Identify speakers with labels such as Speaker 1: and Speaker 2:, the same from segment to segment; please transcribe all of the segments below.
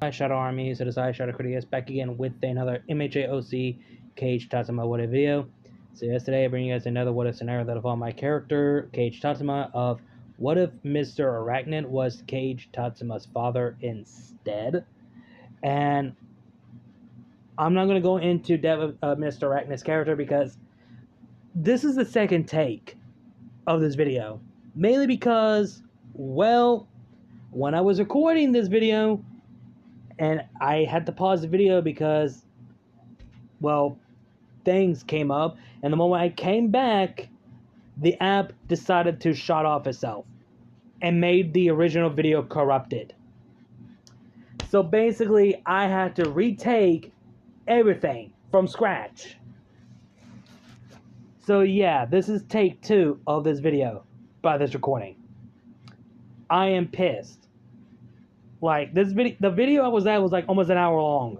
Speaker 1: Hi Shadow Army, so this is Shadow Critias back again with another MHA OC Kage Tatsuma What If video. So yesterday I bring you guys another what if scenario that involved my character, Kage Tatsuma, of what if Mr. Arachnid was Kage Tatsuma's father instead? And I'm not going to go into depth of Mr. Arachnid's character because this is the second take of this video. Mainly because, well, when I was recording this video, and I had to pause the video because, well, things came up, and the moment I came back, the app decided to shut off itself and made the original video corrupted. So basically, I had to retake everything from scratch. So yeah, this is take 2 of this video by this recording. I am pissed. Like, this video, the video I was at was like almost an hour long.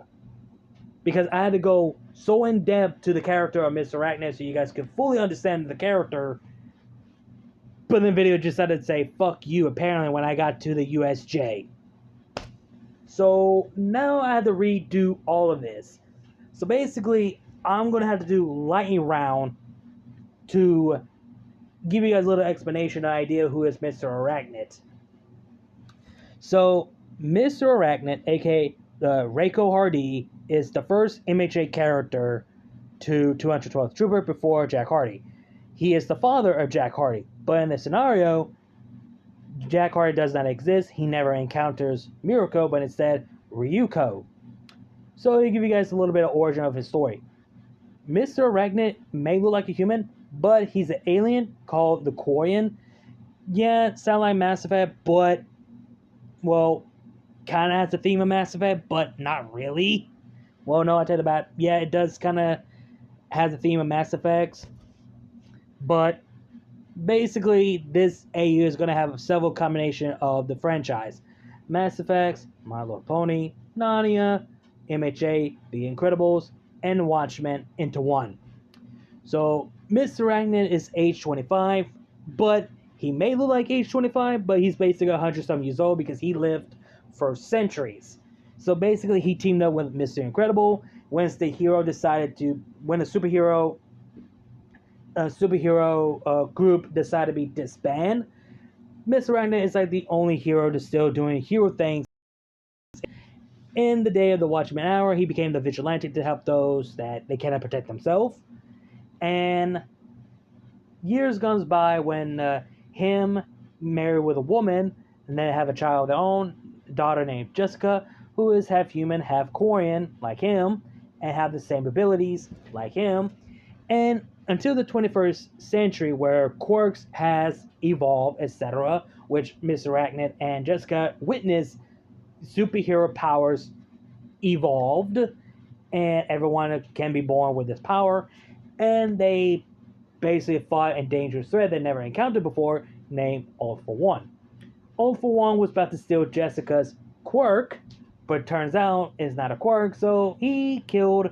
Speaker 1: Because I had to go so in depth to the character of Mr. Arachnid so you guys could fully understand the character. But the video just decided to say, fuck you, apparently, when I got to the USJ. So now I had to redo all of this. So basically, I'm going to have to do lightning round to give you guys a little explanation, an idea who is Mr. Arachnid. So, Mr. Arachnid, aka Reiko Hardy, is the first MHA character to 212th Trooper before Jack Hardy. He is the father of Jack Hardy, but in the scenario, Jack Hardy does not exist. He never encounters Mirko, but instead Ryuko. So to give you guys a little bit of origin of his story. Mr. Arachnid may look like a human, but he's an alien called the Quarian. Yeah, sound like Mass Effect, but, well, kind of has the theme of Mass Effect, but not really. Well, no, I tell you about, yeah, it does kind of has the theme of Mass Effects, but basically this AU is going to have several combination of the franchise. Mass Effects, My Little Pony, Narnia, MHA, The Incredibles, and Watchmen into one. So, Mr. Arachnid is age 25, but he may look like age 25, but he's basically 100-some years old because he lived for centuries. So basically, he teamed up with Mr. Incredible when the hero decided to, when a superhero group decided to be disbanded. Mr. Arachnid is like the only hero to still doing hero things. In the day of the Watchmen Hour, he became the vigilante to help those that they cannot protect themselves. And years goes by when him married with a woman and then have a child of their own, daughter named Jessica, who is half human, half Quarian, like him, and have the same abilities, like him. And until the 21st century, where quirks has evolved, etc., which Mr. Arachnid and Jessica witnessed superhero powers evolved, and everyone can be born with this power, and they basically fought a dangerous threat they never encountered before, named All for One. All for One was about to steal Jessica's quirk, but turns out it's not a quirk, so he killed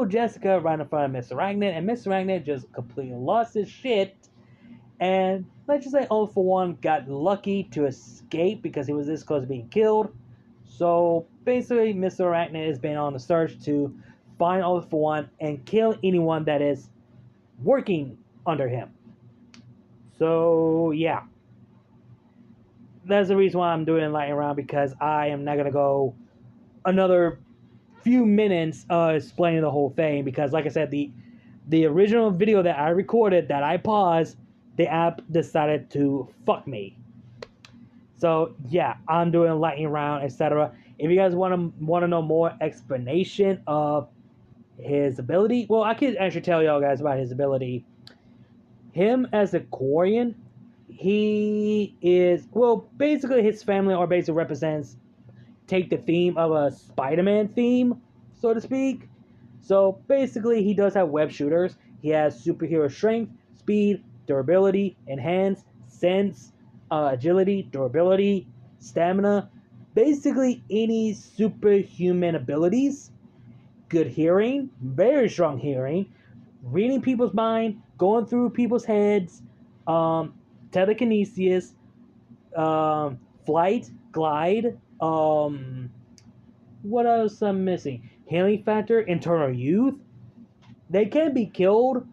Speaker 1: Jessica right in front of Mr. Arachnid, and Mr. Arachnid just completely lost his shit, and let's just say All for One got lucky to escape because he was this close to being killed. So basically, Mr. Arachnid has been on the search to find All for One and kill anyone that is working under him. So yeah, that's the reason why I'm doing lightning round, because I am not gonna go another few minutes explaining the whole thing, because like I said, the original video that I recorded that I paused, the app decided to fuck me. So yeah, I'm doing lightning round, etc. If you guys want to know more explanation of his ability, well, I could actually tell y'all guys about his ability. Him as a Quarian, he is, well, basically his family or basically represents, take the theme of a Spider-Man theme, so to speak. So basically he does have web shooters. He has superhero strength, speed, durability, enhance, sense, agility, durability, stamina, basically any superhuman abilities. Good hearing, very strong hearing, reading people's mind, going through people's heads, telekinesis, flight, glide, what else I'm missing? Healing factor, internal youth. They can be killed,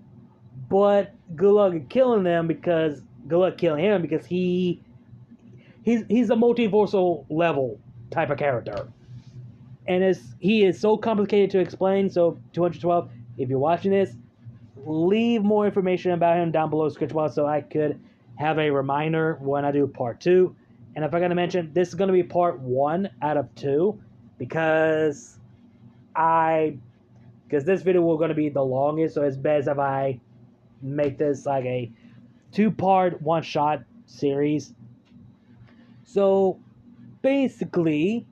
Speaker 1: but good luck killing them because good luck killing him because he's a multiversal level type of character. And he is so complicated to explain. So 212, if you're watching this, leave more information about him down below Scritchball so I could have a reminder when I do part 2. And if I gotta mention, this is gonna be part 1 out of 2 because this video will gonna be the longest, so it's best if I make this like a 2-part one-shot series. So basically,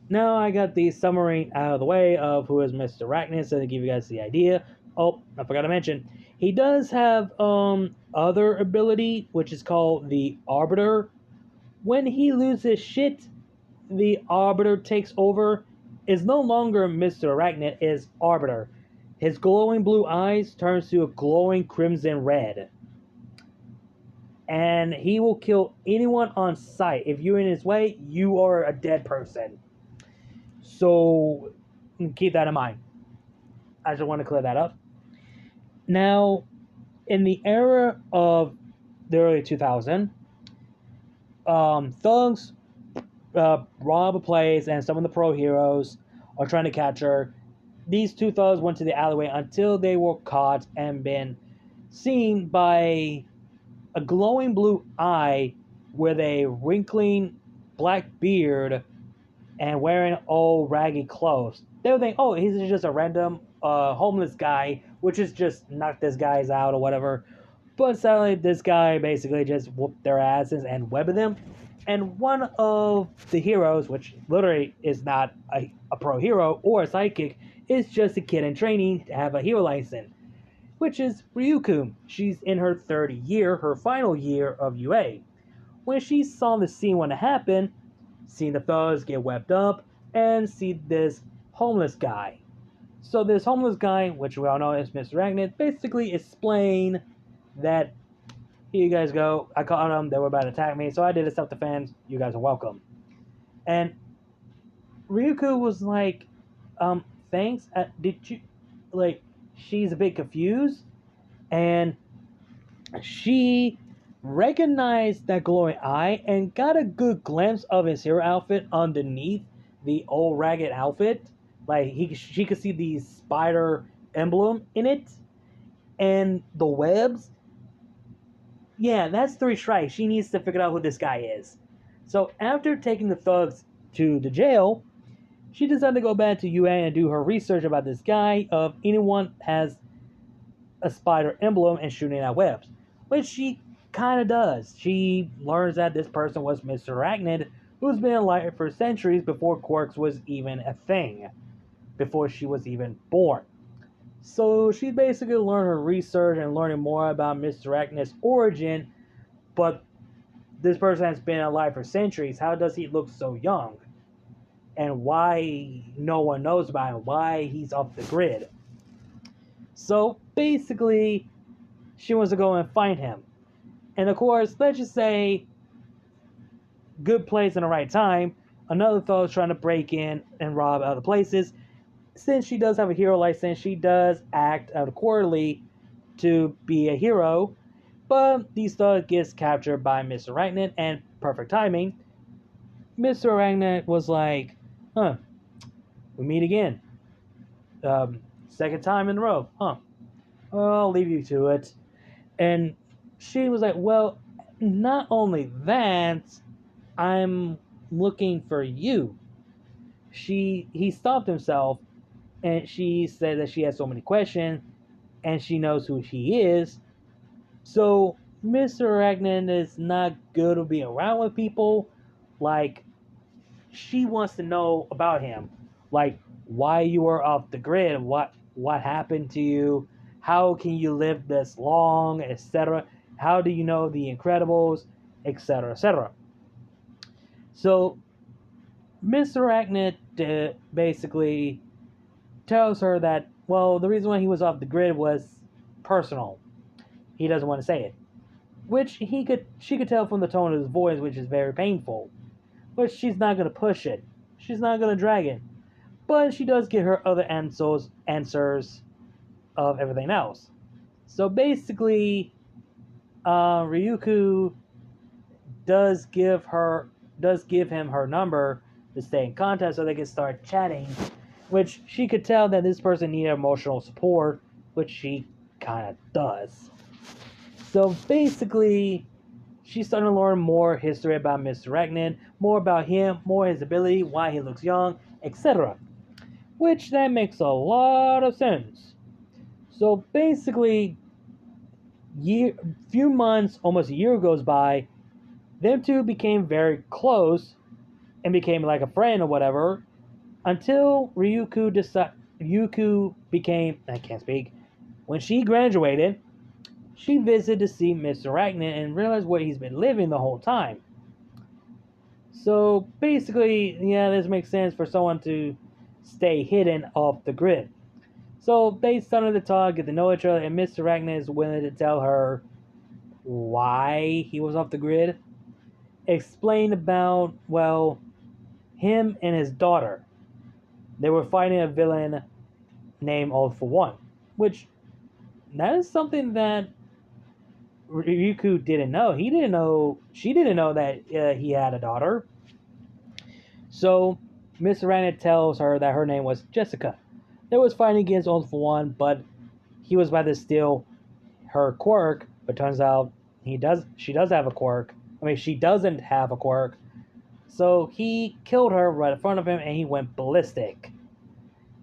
Speaker 1: now I got the summary out of the way of who is Mr. Arachnid, so to give you guys the idea. Oh, I forgot to mention, he does have other ability, which is called the Arbiter. When he loses shit, the Arbiter takes over. Is no longer Mr. Arachnid, is Arbiter. His glowing blue eyes turns to a glowing crimson red. And he will kill anyone on sight. If you're in his way, you are a dead person. So keep that in mind. I just want to clear that up. Now, in the era of the early 2000s, thugs rob a place, and some of the pro heroes are trying to catch her. These two thugs went to the alleyway until they were caught and been seen by a glowing blue eye with a wrinkling black beard and wearing old ragged clothes. They would think, oh, he's just a random homeless guy, which is just knock this guy's out or whatever. But sadly, this guy basically just whooped their asses and webbed them. And one of the heroes, which literally is not a pro hero or a sidekick, is just a kid in training to have a hero license, which is Ryuko. She's in her third year, her final year of UA. When she saw the scene when it happened, seeing the thugs get webbed up, and see this homeless guy. So this homeless guy, which we all know is Mr. Arachnid, basically explained that, here you guys go, I caught them, they were about to attack me, so I did a self-defense, you guys are welcome. And Ryuko was like, thanks, did you, like, she's a bit confused, and she recognized that glowing eye and got a good glimpse of his hero outfit underneath the old ragged outfit. Like, she could see the spider emblem in it, and the webs. Yeah, that's 3 strikes. She needs to figure out who this guy is. So after taking the thugs to the jail, she decided to go back to UA and do her research about this guy of anyone has a spider emblem and shooting out webs, which she kind of does. She learns that this person was Mr. Arachnid, who's been alive for centuries before quirks was even a thing, before she was even born. So she basically learned her research and learning more about Mr. Arachnid's origin, but this person has been alive for centuries. How does he look so young? And why no one knows about him? Why he's off the grid? So basically, she wants to go and find him. And of course, let's just say, good place in the right time, another thug is trying to break in and rob other places. Since she does have a hero license, she does act accordingly to be a hero. But these thugs gets captured by Mr. Arachnid, and perfect timing, Mr. Arachnid was like, huh, we meet again. Second time in a row, huh? Well, I'll leave you to it. And she was like, well, not only that, I'm looking for you. He stopped himself, and she said that she has so many questions, and she knows who she is. So Mr. Arachnid is not good at being around with people. Like, she wants to know about him, like why you were off the grid, what happened to you, how can you live this long, etc. How do you know the Incredibles, etc., etc. So Mr. Arachnid basically tells her that, well, the reason why he was off the grid was personal. He doesn't want to say it. which she could tell from the tone of his voice, which is very painful. But she's not gonna push it. She's not gonna drag it. But she does get her other answers of everything else. So basically, Ryuko does give him her number to stay in contact so they can start chatting, which she could tell that this person needed emotional support, which she kind of does. So basically, she's starting to learn more history about Mr. Arachnid, more about him, more his ability, why he looks young, etc. Which that makes a lot of sense. So basically, few months, almost a year goes by, them two became very close and became like a friend or whatever until Ryuko became, I can't speak, when she graduated, she visited to see Mr. Arachnid and realized where he's been living the whole time. So basically, yeah, this makes sense for someone to stay hidden off the grid. So they started to talk, get to know each other, and Mr. Arachnid is willing to tell her why he was off the grid. Explain about, well, him and his daughter. They were fighting a villain named All for One, which that is something that Ryuko didn't know. He didn't know. She didn't know that he had a daughter. So Mr. Arachnid tells her that her name was Jessica. They was fighting against All for One, but he was about to steal her quirk. But turns out she does have a quirk. I mean, she doesn't have a quirk. So he killed her right in front of him, and he went ballistic.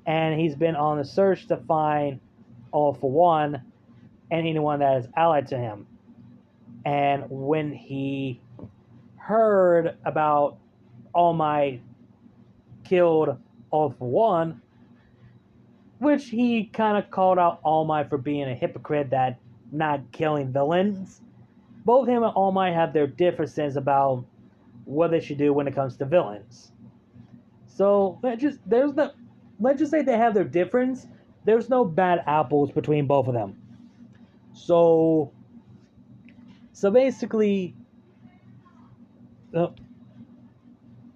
Speaker 1: And he's been on the search to find All for One and anyone that is allied to him. And when he heard about All Might killed All for One, which he kind of called out All Might for being a hypocrite that not killing villains. Both him and All Might have their differences about what they should do when it comes to villains. So let's just say they have their difference. There's no bad apples between both of them. So basically, hold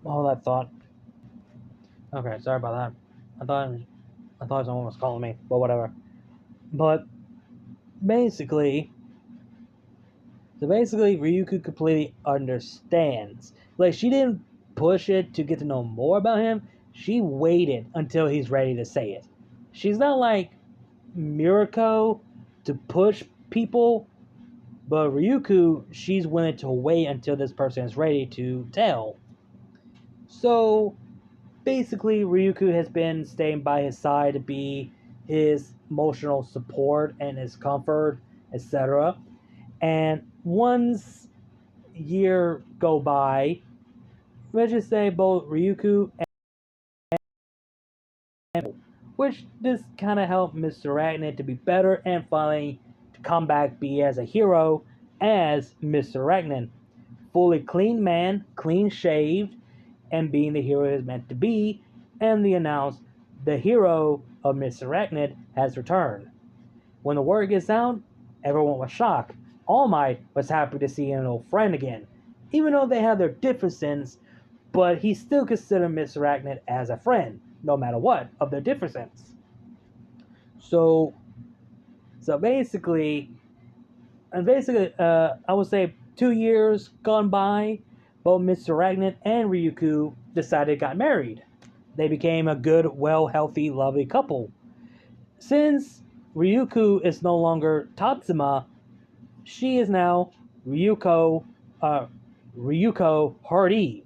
Speaker 1: that thought. Okay, sorry about that. I thought someone was calling me, but whatever. But basically, Ryuko completely understands. Like, she didn't push it to get to know more about him. She waited until he's ready to say it. She's not like Mirako to push people, but Ryuko, she's willing to wait until this person is ready to tell. So basically, Ryuko has been staying by his side to be his emotional support and his comfort, etc. And once year go by, let's just say both Ryuko and which this kind of helped Mr. Arachnid to be better and finally to come back be as a hero as Mr. Arachnid. Fully clean man, clean shaved, and being the hero he is meant to be, and they announced the hero of Mr. Arachnid has returned. When the word gets out, everyone was shocked. All Might was happy to see an old friend again, even though they have their differences, but he still considered Mr. Arachnid as a friend, no matter what of their differences. So basically, I would say 2 years gone by, both Mr. Arachnid and Ryuko decided got married. They became a good, well, healthy, lovely couple. Since Ryuko is no longer Tatsuma, she is now Ryuko Hardy.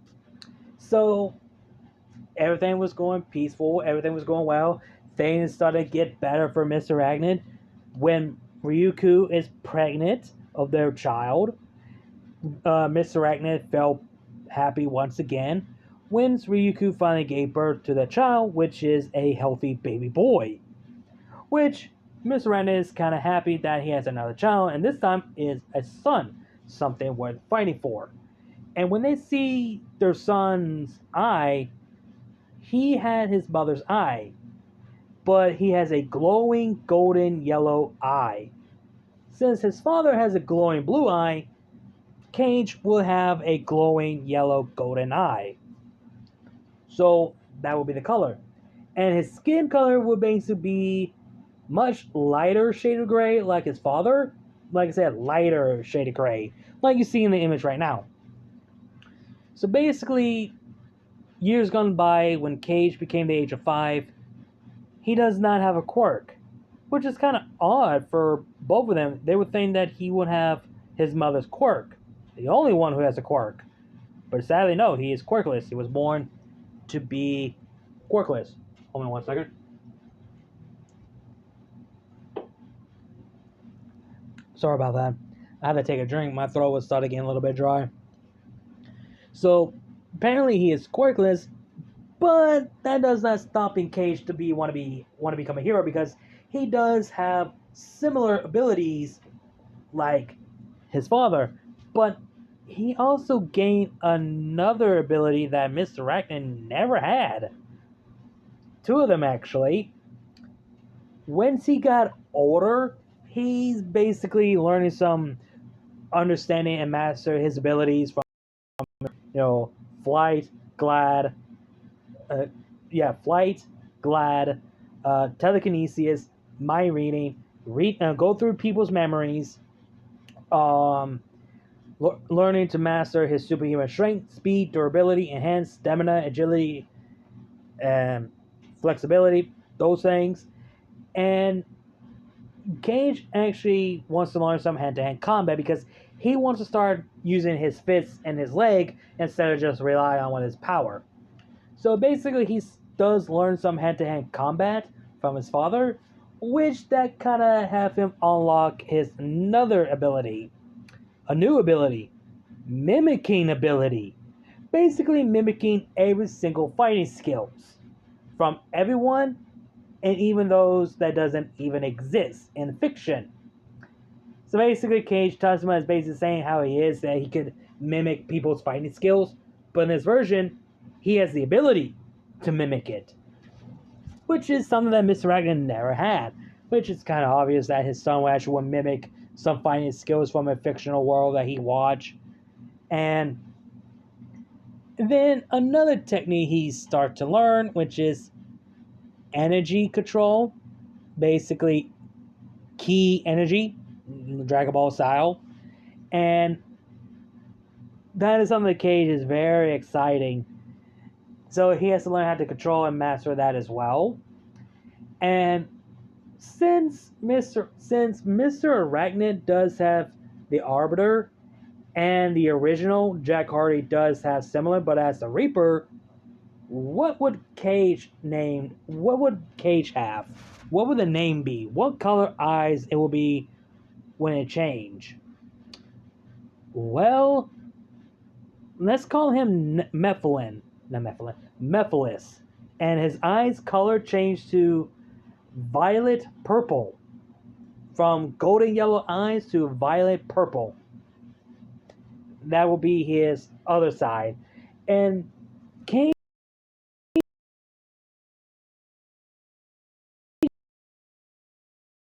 Speaker 1: So everything was going peaceful, everything was going well. Things started to get better for Mr. Arachnid when Ryuko is pregnant of their child. Mr. Arachnid felt happy once again when Ryuko finally gave birth to the child, which is a healthy baby boy. Which Mr. Arachnid is kind of happy that he has another child, and this time is a son, something worth fighting for. And when they see their son's eye, he had his mother's eye, but he has a glowing golden yellow eye. Since his father has a glowing blue eye, Kage will have a glowing yellow golden eye. So that will be the color. And his skin color will basically be much lighter shade of gray like his father. Like I said, lighter shade of gray, like you see in the image right now. So basically, years gone by, when Kage became the age of 5, he does not have a quirk, which is kind of odd for both of them. They would think that he would have his mother's quirk, the only one who has a quirk. But sadly, no, he is quirkless. He was born to be quirkless. Hold on 1 second. Sorry about that. I had to take a drink. My throat was starting getting a little bit dry. So apparently he is quirkless, but that does not stop in Kage to want to become a hero, because he does have similar abilities like his father, but he also gained another ability that Mr. Arachnid never had. 2 of them actually. Once he got older, he's basically learning some understanding and master his abilities from flight, glad, telekinesis, mind reading, go through people's memories, learning to master his superhuman strength, speed, durability, enhanced stamina, agility, and flexibility, those things. And Kage actually wants to learn some hand-to-hand combat because he wants to start using his fists and his leg instead of just rely on his power. So basically, he does learn some hand-to-hand combat from his father, which that kind of have him unlock his another ability, a new ability, mimicking ability. Basically mimicking every single fighting skills from everyone, and even those that doesn't even exist in fiction. So basically, Kage Tatsuma is basically saying how he is, that he could mimic people's fighting skills, but in this version, he has the ability to mimic it, which is something that Mr. Arachnid never had, which is kind of obvious that his son actually would mimic some fighting skills from a fictional world that he watched. And then another technique he starts to learn, which is energy control, basically key energy, Dragon Ball style. And that is something that Kage is very exciting. So he has to learn how to control and master that as well. And since Mr. Arachnid does have the Arbiter, and the original Jack Hardy does have similar, but as the Reaper, what would Kage have? What would the name be? What color eyes it will be when it change? Well, let's call him Mephiles. And his eyes color changed to violet purple. From golden yellow eyes to violet purple. That will be his other side. And Kane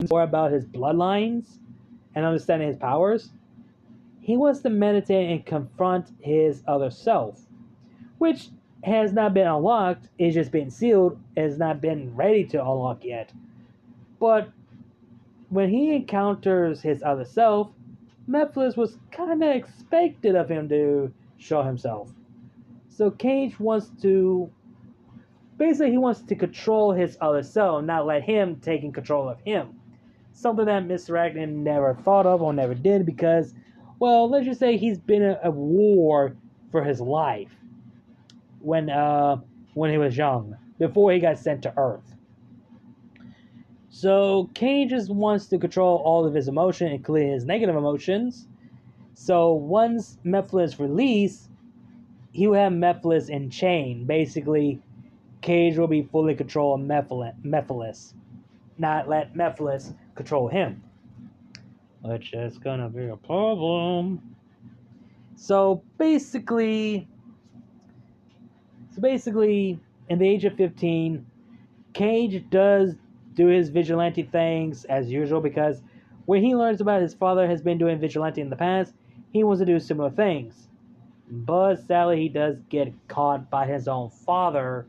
Speaker 1: more about his bloodlines and understanding his powers. He wants to meditate and confront his other self, which has not been unlocked, it's just been sealed, has not been ready to unlock yet. But when he encounters his other self, Mephiles was kind of expected of him to show himself. So Kage wants to, basically he wants to control his other self, not let him take control of him. Something that Mr. Arachnid never thought of or never did because, well, let's just say he's been in a war for his life when he was young, before he got sent to Earth. So Kage just wants to control all of his emotion, including his negative emotions. So once Mephiles is released, he will have Mephiles in chain. Basically, Kage will be fully control of Mephiles, not let Mephiles control him, which is gonna be a problem. So basically, in the age of 15, Kage does do his vigilante things as usual because, When he learns about his father has been doing vigilante in the past, he wants to do similar things. But sadly, he does get caught by his own father,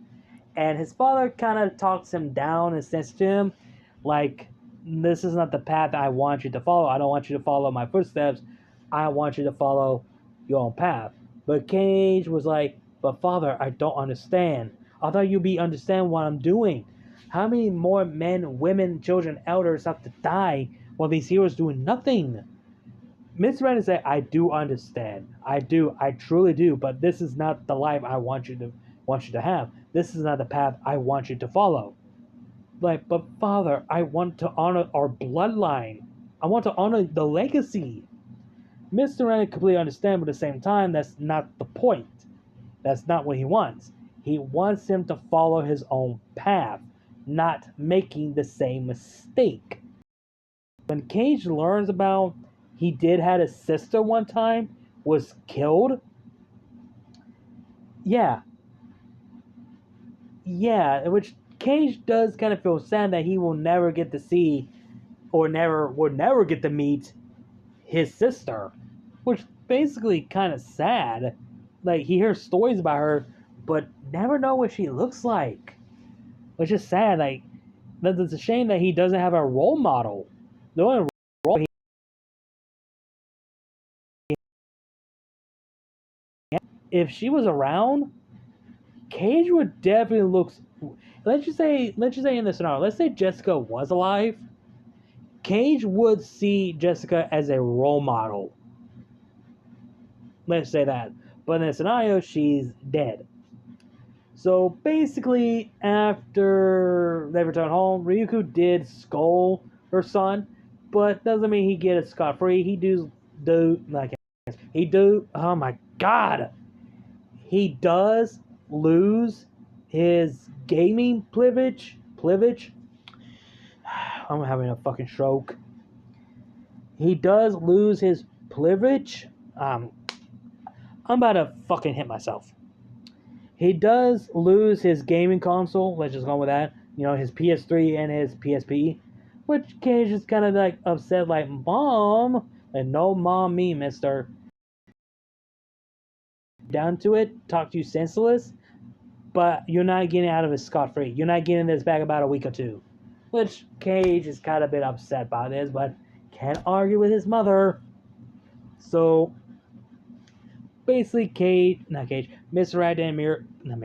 Speaker 1: and his father kind of talks him down and says to him, like, this is not the path I want you to follow. I don't want you to follow my footsteps. I want you to follow your own path. But Kage was like, but father, I don't understand. I thought you'd be understand what I'm doing. How many more men, women, children, elders have to die while these heroes doing nothing? Miss Ren said, I do understand. I do. I truly do. But this is not the life I want you to have. This is not the path I want you to follow. Like, but father, I want to honor our bloodline. I want to honor the legacy. Mr. Ren completely understands, but at the same time, that's not the point. That's not what he wants. He wants him to follow his own path, not making the same mistake. When Kage learns about he did had a sister one time was killed, yeah, which Kage does kind of feel sad that he will never get to see or will never get to meet his sister, which basically kind of sad. Like, he hears stories about her, but never know what she looks like, which is sad. Like, it's a shame that he doesn't have a role model. The only role if she was around, Kage would definitely look. Let's just say in this scenario, let's say Jessica was alive. Kage would see Jessica as a role model. Let's say that. But in this scenario, she's dead. So basically, after they return home, Ryuko did scold her son, but doesn't mean he get it scot free. Oh my god, he does lose his gaming privilege. I'm having a fucking stroke. He does lose his privilege. I'm about to fucking hit myself. He does lose his gaming console. Let's just go with that. You know, his PS3 and his PSP. Which Kage is kind of like upset, like, Mom. And no mom me, mister. Down to it, talk to you senseless. But you're not getting out of it scot-free. You're not getting this back about a week or two. Which Kage is kind of a bit upset by this, but can't argue with his mother. So basically, Mr. Ragnar and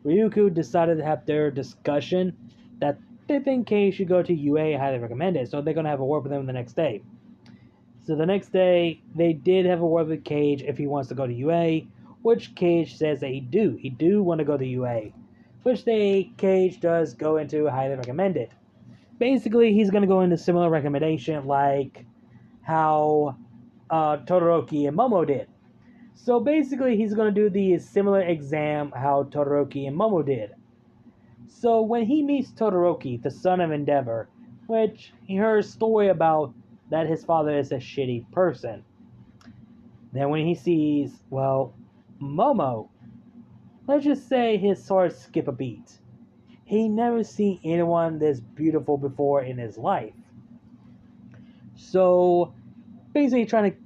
Speaker 1: Ryuko decided to have their discussion that they think Kage should go to UA, highly recommend it. So they're gonna have a word with him the next day. So the next day, they did have a word with Kage if he wants to go to UA, which Kage says that he do want to go to UA, which Kage does go into highly recommend it. Basically, he's gonna go into similar recommendation like how Todoroki and Momo did. So basically, he's going to do the similar exam how Todoroki and Momo did. So when he meets Todoroki, the son of Endeavor, which he heard a story about that his father is a shitty person. Then when he sees, well, Momo, let's just say his heart skip a beat. He never seen anyone this beautiful before in his life. So basically trying to,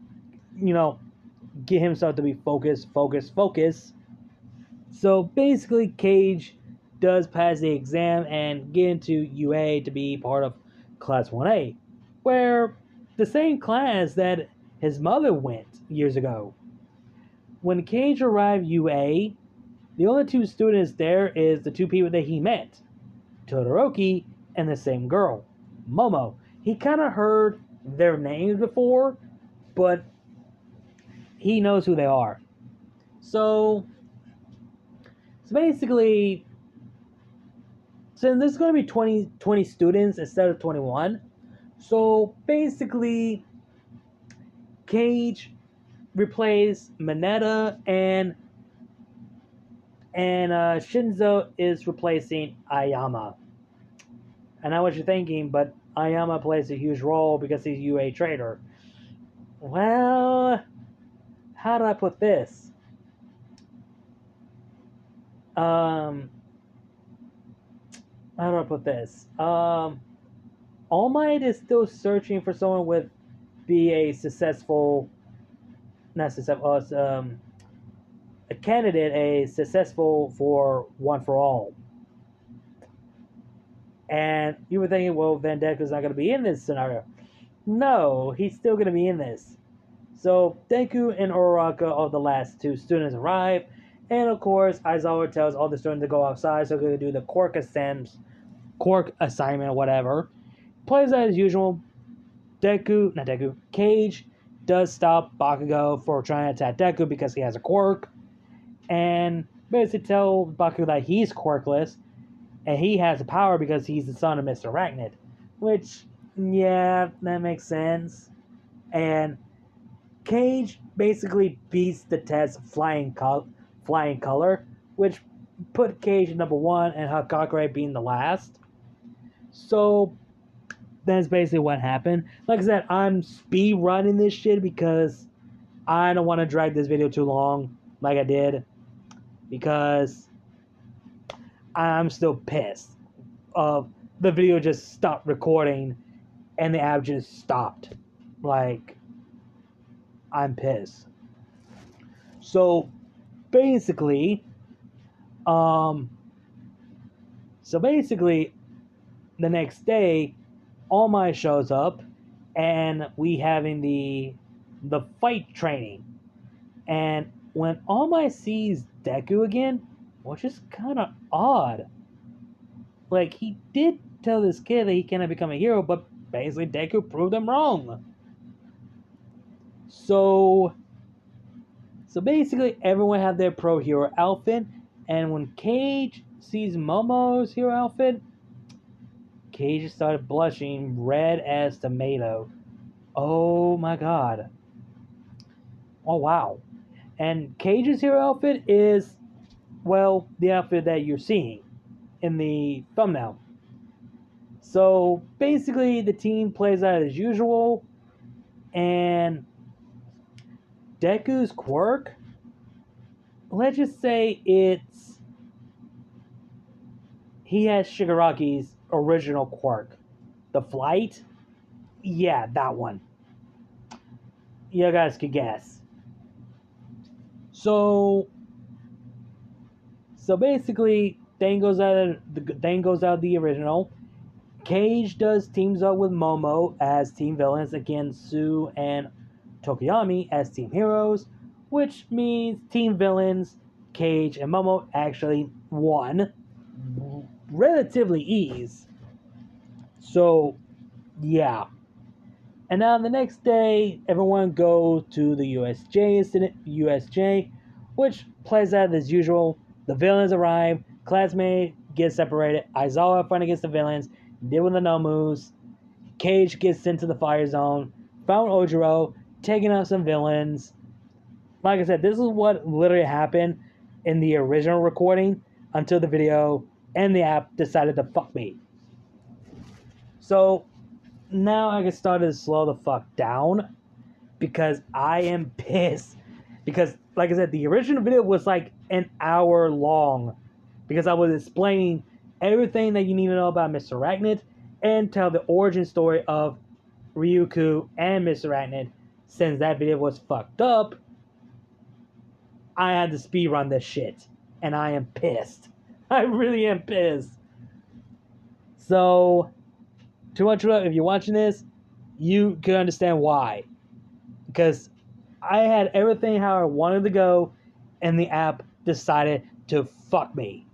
Speaker 1: get himself to be focused. So basically, Kage does pass the exam and get into UA to be part of Class 1A, where the same class that his mother went years ago. When Kage arrived UA, the only two students there is the two people that he met, Todoroki and the same girl, Momo. He kind of heard their names before, but he knows who they are. So basically, since there's going to be 20 students instead of 21, so basically, Kage replaced Mineta and Shinzo is replacing Ayama. I know what you're thinking, but Ayama plays a huge role because he's UA trader. Well, how do I put this? How do I put this? All Might is still searching for someone with be a successful, not successful, a candidate, a successful for One for All. And you were thinking, well, Van Dekker's not going to be in this scenario. No, he's still going to be in this. So Deku and Uraraka are the last two students arrive, and of course Aizawa tells all the students to go outside so they're going to do the quirk assignment or whatever. Plays out as usual. Kage does stop Bakugo for trying to attack Deku because he has a quirk, and basically tell Bakugo that he's quirkless, and he has the power because he's the son of Mr. Arachnid, which, yeah, that makes sense. And Kage basically beats the test flying color, which put Kage at number 1 and Hakakure being the last. So that's basically what happened. Like I said, I'm speed running this shit because I don't want to drag this video too long like I did, because I'm still pissed of the video just stopped recording and the app just stopped. Like, I'm pissed. So basically, the next day, All Might shows up, and we having the fight training. And when All Might sees Deku again, which is kind of odd. Like, he did tell this kid that he cannot become a hero, but basically Deku proved him wrong. So basically everyone had their pro hero outfit, and when Kage sees Momo's hero outfit, Kage started blushing red as tomato. Oh my god. Oh wow. And Kage's hero outfit is, well, the outfit that you're seeing in the thumbnail. So basically the team plays out as usual, and Deku's quirk, let's just say he has Shigaraki's original quirk. The flight? Yeah, that one. You guys could guess. So basically, Thane goes out of the original. Kage teams up with Momo as team villains against Sue and Tokiyami as team heroes, which means team villains, Kage and Momo actually won relatively ease. So, yeah. And now the next day, everyone goes to the USJ, which plays out as usual. The villains arrive, classmates get separated, Aizawa fighting against the villains, did with the no moves, Kage gets sent to the fire zone, found Ojiro, taking out some villains. Like I said, this is what literally happened in the original recording until the video and the app decided to fuck me. So now I can start to slow the fuck down because I am pissed. Because, like I said, the original video was like an hour long because I was explaining everything that you need to know about Mr. Arachnid and tell the origin story of Ryuko and Mr. Arachnid. Since that video was fucked up, I had to speedrun this shit. And I am pissed. I really am pissed. So, too much love. If you're watching this, you can understand why. Because I had everything how I wanted to go, and the app decided to fuck me.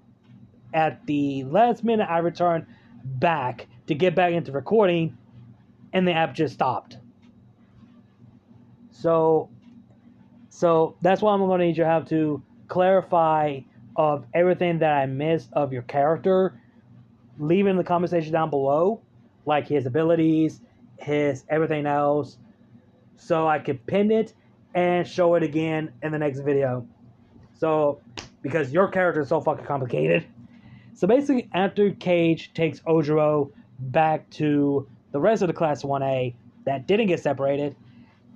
Speaker 1: At the last minute, I returned back to get back into recording, and the app just stopped. So that's why I'm going to need you to have to clarify of everything that I missed of your character. Leave it in the comment section down below, like his abilities, his everything else, so I could pin it and show it again in the next video. So, because your character is so fucking complicated. So basically, after Kage takes Ojiro back to the rest of the Class 1A that didn't get separated,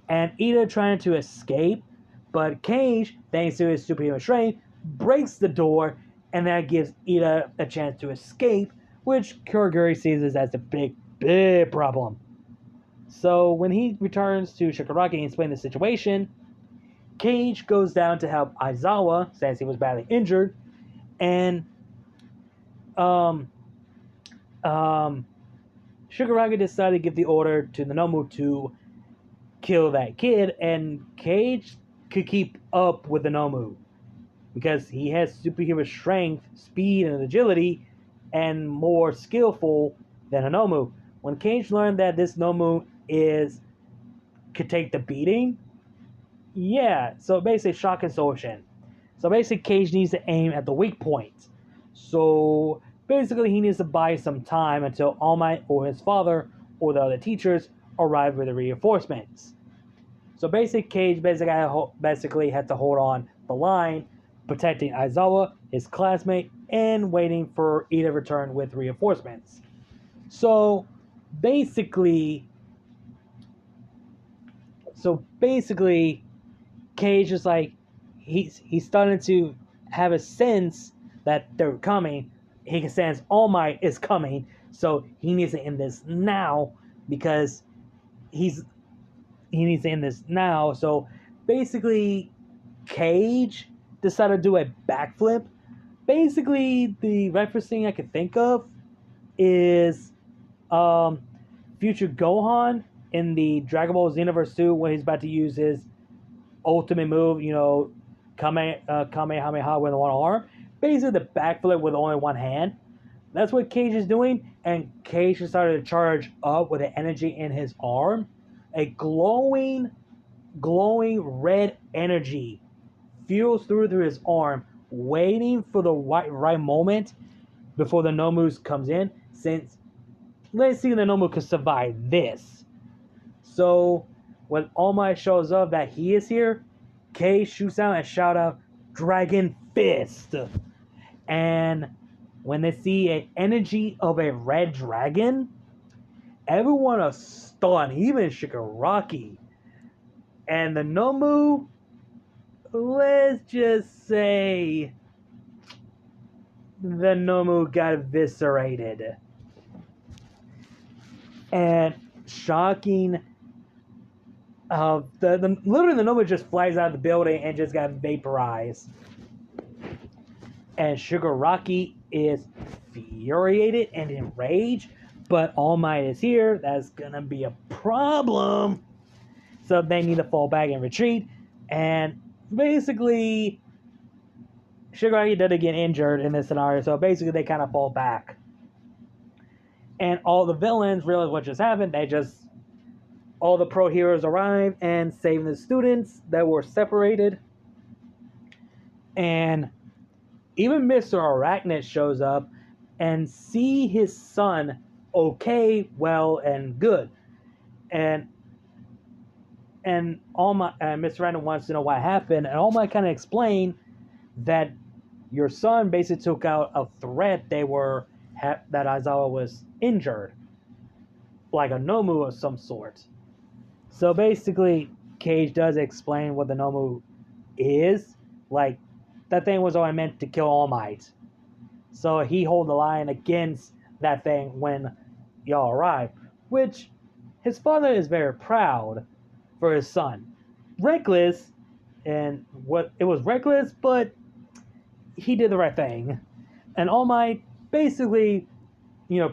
Speaker 1: and Ida trying to escape, but Kage, thanks to his superhuman strength, breaks the door, and that gives Ida a chance to escape, which Kurogiri sees as a big big problem. So when he returns to Shigaraki and explains the situation, Kage goes down to help Aizawa since he was badly injured, and um, um, Shigaraki decided to give the order to the Nomu to kill that kid, and Kage could keep up with the Nomu because he has superhuman strength, speed, and agility, and more skillful than a Nomu. When Kage learned that this Nomu could take the beating, yeah, so basically shock and Soshin. So basically Kage needs to aim at the weak point. So basically he needs to buy some time until All Might or his father or the other teachers arrive with the reinforcements. So basically Kage basically had to hold on the line, protecting Aizawa, his classmate, and waiting for Ida return with reinforcements. So basically, Kage is like he's starting to have a sense that they're coming. He can sense All Might is coming, so he needs to end this now because he needs to end this now. So basically, Kage decided to do a backflip. Basically, the referencing I can think of is future Gohan in the Dragon Ball Xenoverse 2 when he's about to use his ultimate move, Kamehameha with one arm. Basically, the backflip with only one hand. That's what Kage is doing, and Kage started to charge up with the energy in his arm. A glowing red energy fuels through his arm, waiting for the right moment before the Nomu comes in, since let's see if the Nomu can survive this. So when All Might shows up that he is here, Kage shoots out and shout out Dragon Fist. And when they see an energy of a red dragon, everyone is stunned, even Shigaraki. And the Nomu, let's just say, the Nomu got eviscerated. And shocking, literally the Nomu just flies out of the building and just got vaporized. And Shigaraki is infuriated and enraged, but All Might is here. That's gonna be a problem. So they need to fall back and retreat. And basically, Shigaraki did get injured in this scenario, so basically they kind of fall back. And all the villains realize what just happened. All the pro heroes arrive and save the students that were separated. And even Mr. Arachnid shows up and see his son okay, well, and good. And Mr. Arachnid wants to know what happened, and All Might kind of explain that your son basically took out a threat that Aizawa was injured, like a Nomu of some sort. So basically, Kage does explain what the Nomu is. Like, that thing was only meant to kill All Might. So he hold the line against that thing when y'all arrive. Which, his father is very proud for his son. Reckless, and it was reckless, but he did the right thing. And All Might basically,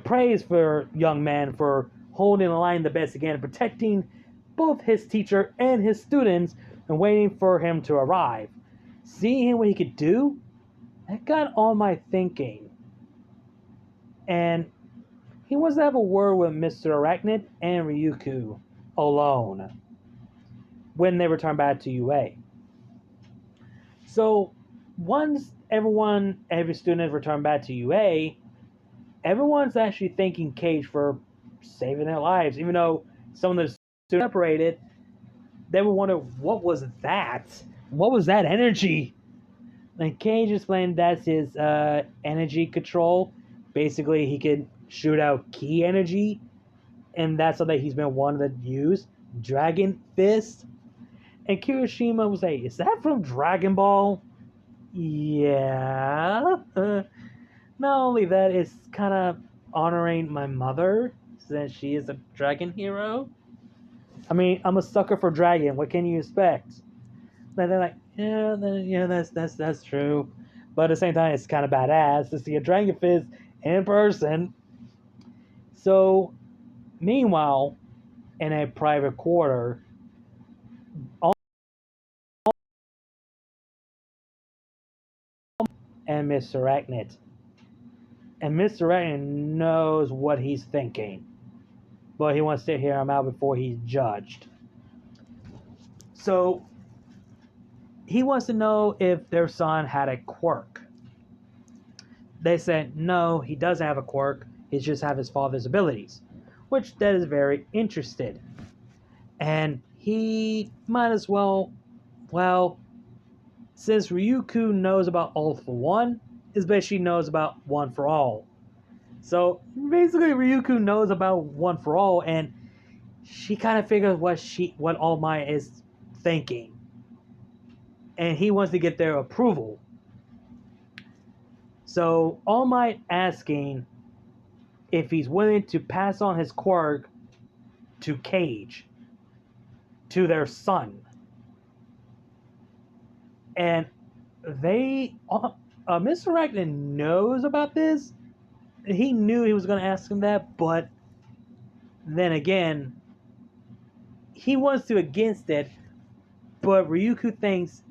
Speaker 1: prays for young man for holding the line the best again, protecting both his teacher and his students, and waiting for him to arrive. Seeing what he could do, that got All Might thinking. And he wants to have a word with Mr. Arachnid and Ryuko alone when they return back to UA. So once every student returned back to UA, everyone's actually thanking Kage for saving their lives. Even though some of the students separated, they were wondering, what was that? What was that energy? And Kage explained that's his energy control. Basically, he could shoot out ki energy, and that's something he's been wanting to use. Dragon Fist. And Kirishima was like, is that from Dragon Ball? Yeah. Not only that, it's kind of honoring my mother, since she is a dragon hero. I mean, I'm a sucker for dragon. What can you expect? And they're like, yeah, that's true. But at the same time, it's kind of badass to see a dragon fist in person. So, meanwhile, in a private quarter, and Mr. Arachnid. And Mr. Arachnid knows what he's thinking, but he wants to hear him out before he's judged. So he wants to know if their son had a quirk. They said no, he doesn't have a quirk. He just have his father's abilities, which that is very interested. And he might as well, since Ryuko knows about All for One, especially knows about One for All. So basically, Ryuko knows about One for All, and she kind of figures what All Might is thinking, and he wants to get their approval. So All Might asking if he's willing to pass on his quirk to Kage, to their son, and Mr. Arachnid knows about this. He knew he was going to ask him that, but then again, he wants to against it, but Ryuko thinks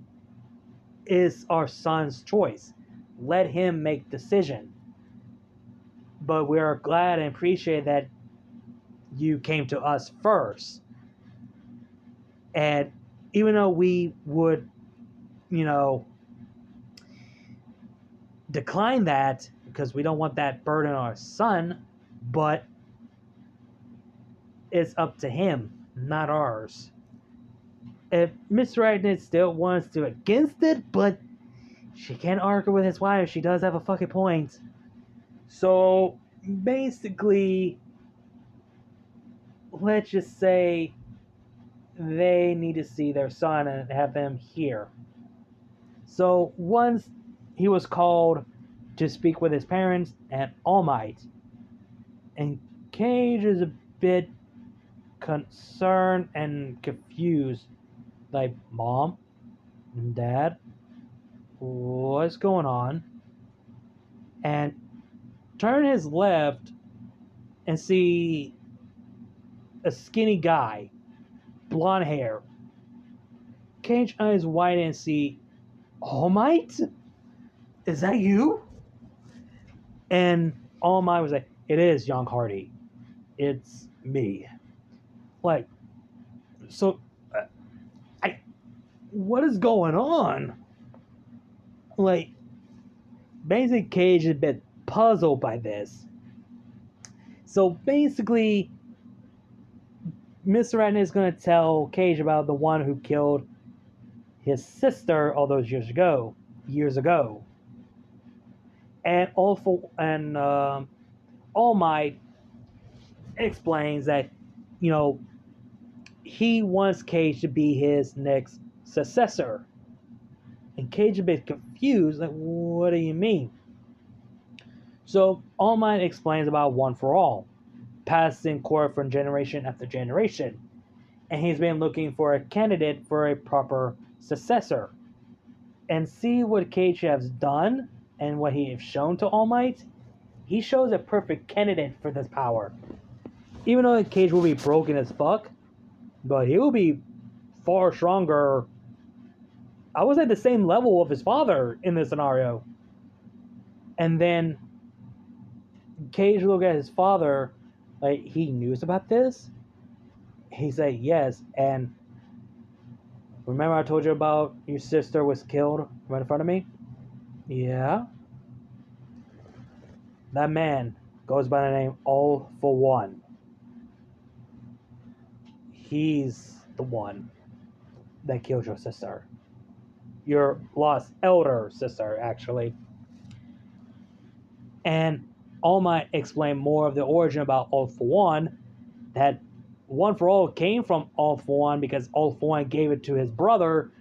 Speaker 1: it's our son's choice. Let him make decision. But we are glad and appreciate that you came to us first. And even though we would, decline that because we don't want that burden on our son, but it's up to him, not ours. If Mr. Arachnid still wants to against it, but she can't argue with his wife. She does have a fucking point. So basically, let's just say they need to see their son and have them here. So once he was called to speak with his parents and All Might, and Kage is a bit concerned and confused, like, Mom, Dad, what's going on? And turn his left and see a skinny guy, blonde hair. Kage eyes wide and see, All Might? Is that you? And All Might was like, it is, young Hardy. It's me. Like, so, what is going on? Like, basically, Kage is a bit puzzled by this. So basically, Mr. Arachnid is going to tell Kage about the one who killed his sister all those years ago. And All Might explains that, he wants Kage to be his next successor. And Kage is a bit confused, like, what do you mean? So All Might explains about One for All, passing court from generation after generation, and he's been looking for a candidate for a proper successor. And see what Kage has done and what he has shown to All Might. He shows a perfect candidate for this power. Even though Kage will be broken as fuck, but he will be far stronger. I was at the same level of his father in this scenario. And then Kage looked at his father, like, he knew about this? He said, yes, and remember I told you about your sister was killed right in front of me? Yeah. That man goes by the name All for One. He's the one that killed your sister. Your lost elder sister, actually. And All Might explain more of the origin about All for One, that One for All came from All for One because All for One gave it to his brother,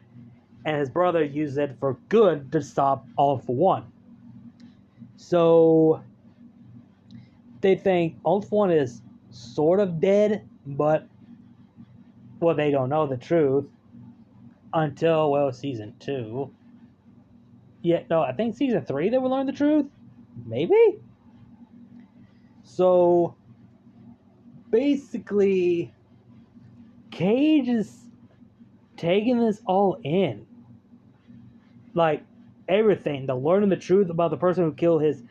Speaker 1: and his brother used it for good to stop All for One. So they think All for One is sort of dead, but well, they don't know the truth until, well, season 2. Yeah, no, I think season 3 they will learn the truth. Maybe? So, basically, Kage is taking this all in. Like, everything. The learning the truth about the person who killed his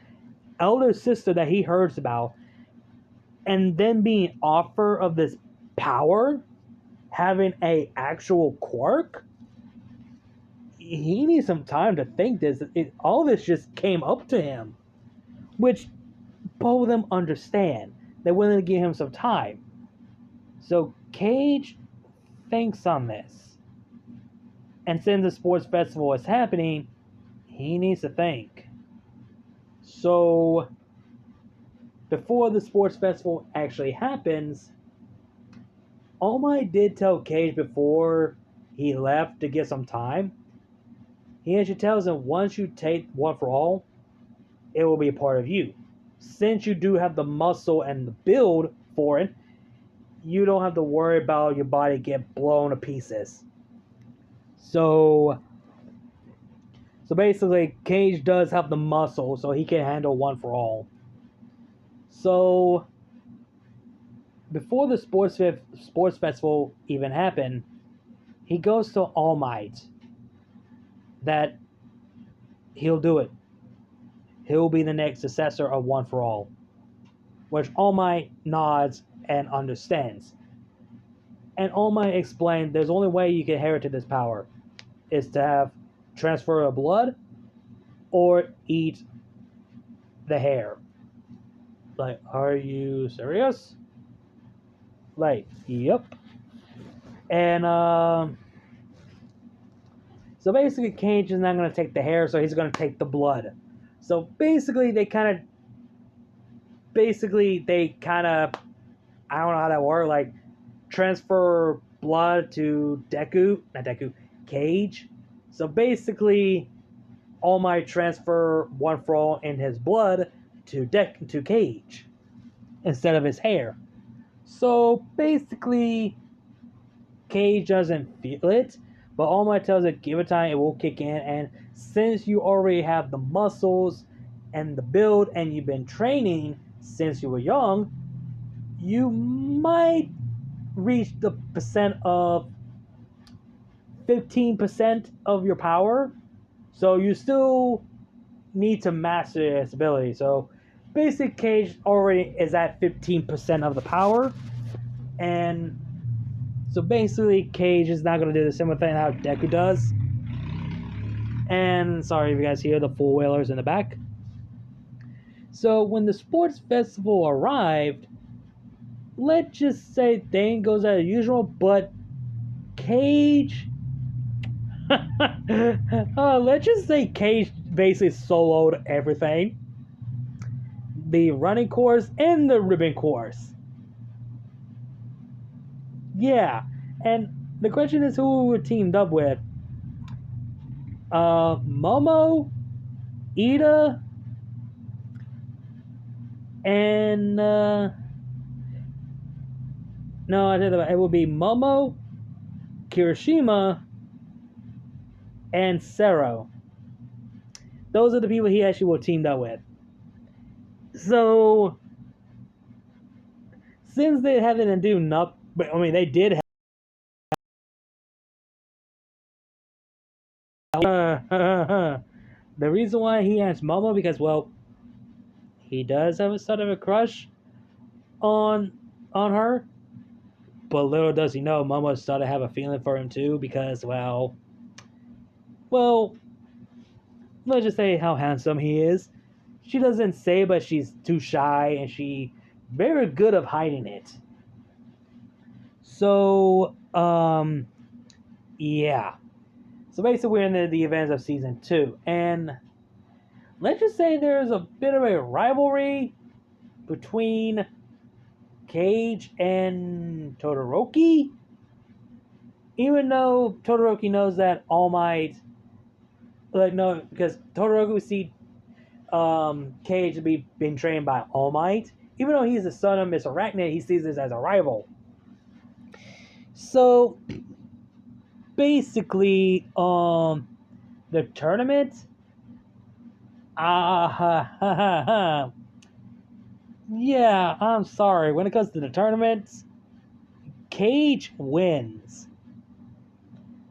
Speaker 1: elder sister that he heard about. And then being offered of this power, having a actual quirk. He needs some time to think this. All this just came up to him. Which both of them understand. They're willing to give him some time. So Kage thinks on this. And since the sports festival is happening, he needs to think. So before the sports festival actually happens, All Might did tell Kage before he left to get some time. He actually tells him, once you take One for All, it will be a part of you. Since you do have the muscle and the build for it, you don't have to worry about your body get blown to pieces. So basically, Kage does have the muscle, so he can handle One for All. So before the sports festival even happened, he goes to All Might that he'll do it. He'll be the next successor of One for All, which All Might nods and understands. And All Might explained there's only way you can inherit this power is to have transfer of blood or eat the hair. Like, are you serious? Like, yep. And so basically Kage is not going to take the hair, so he's going to take the blood. So basically they kind of I don't know how that works, like transfer blood to Kage. So basically All Might transfer One for All in his blood to Kage instead of his hair. So basically Kage doesn't feel it, but All Might tells it, give it time, it will kick in. And since you already have the muscles and the build, and you've been training since you were young, you might reach the percent of 15% of your power. So you still need to master its ability. So basic Kage already is at 15% of the power. And so basically Kage is not going to do the similar thing how Deku does. And sorry if you guys hear the four-wheelers in the back. So when the sports festival arrived, let's just say things goes as usual, but Kage let's just say Kage basically soloed everything. The running course and the ribbon course. Yeah, and the question is who we teamed up with. Momo, Ida, and no, I think it would be Momo, Kirishima, and Sero. Those are the people he actually will teamed up with. So since they haven't do nothing, but I mean they did have the reason why he has Momo because, well, he does have a sort of a crush on her, but little does he know Momo started to have a feeling for him too because, well, let's just say how handsome he is. She doesn't say, but she's too shy and she very good of hiding it. So yeah. So basically we're in the events of season 2, and let's just say there's a bit of a rivalry between Kage and Todoroki. Even though Todoroki knows that All Might, no, because Todoroki see Kage to be being trained by All Might, even though he's the son of Miss Arachnid, he sees this as a rival. So basically, the tournament, yeah, I'm sorry. When it comes to the tournaments, Kage wins.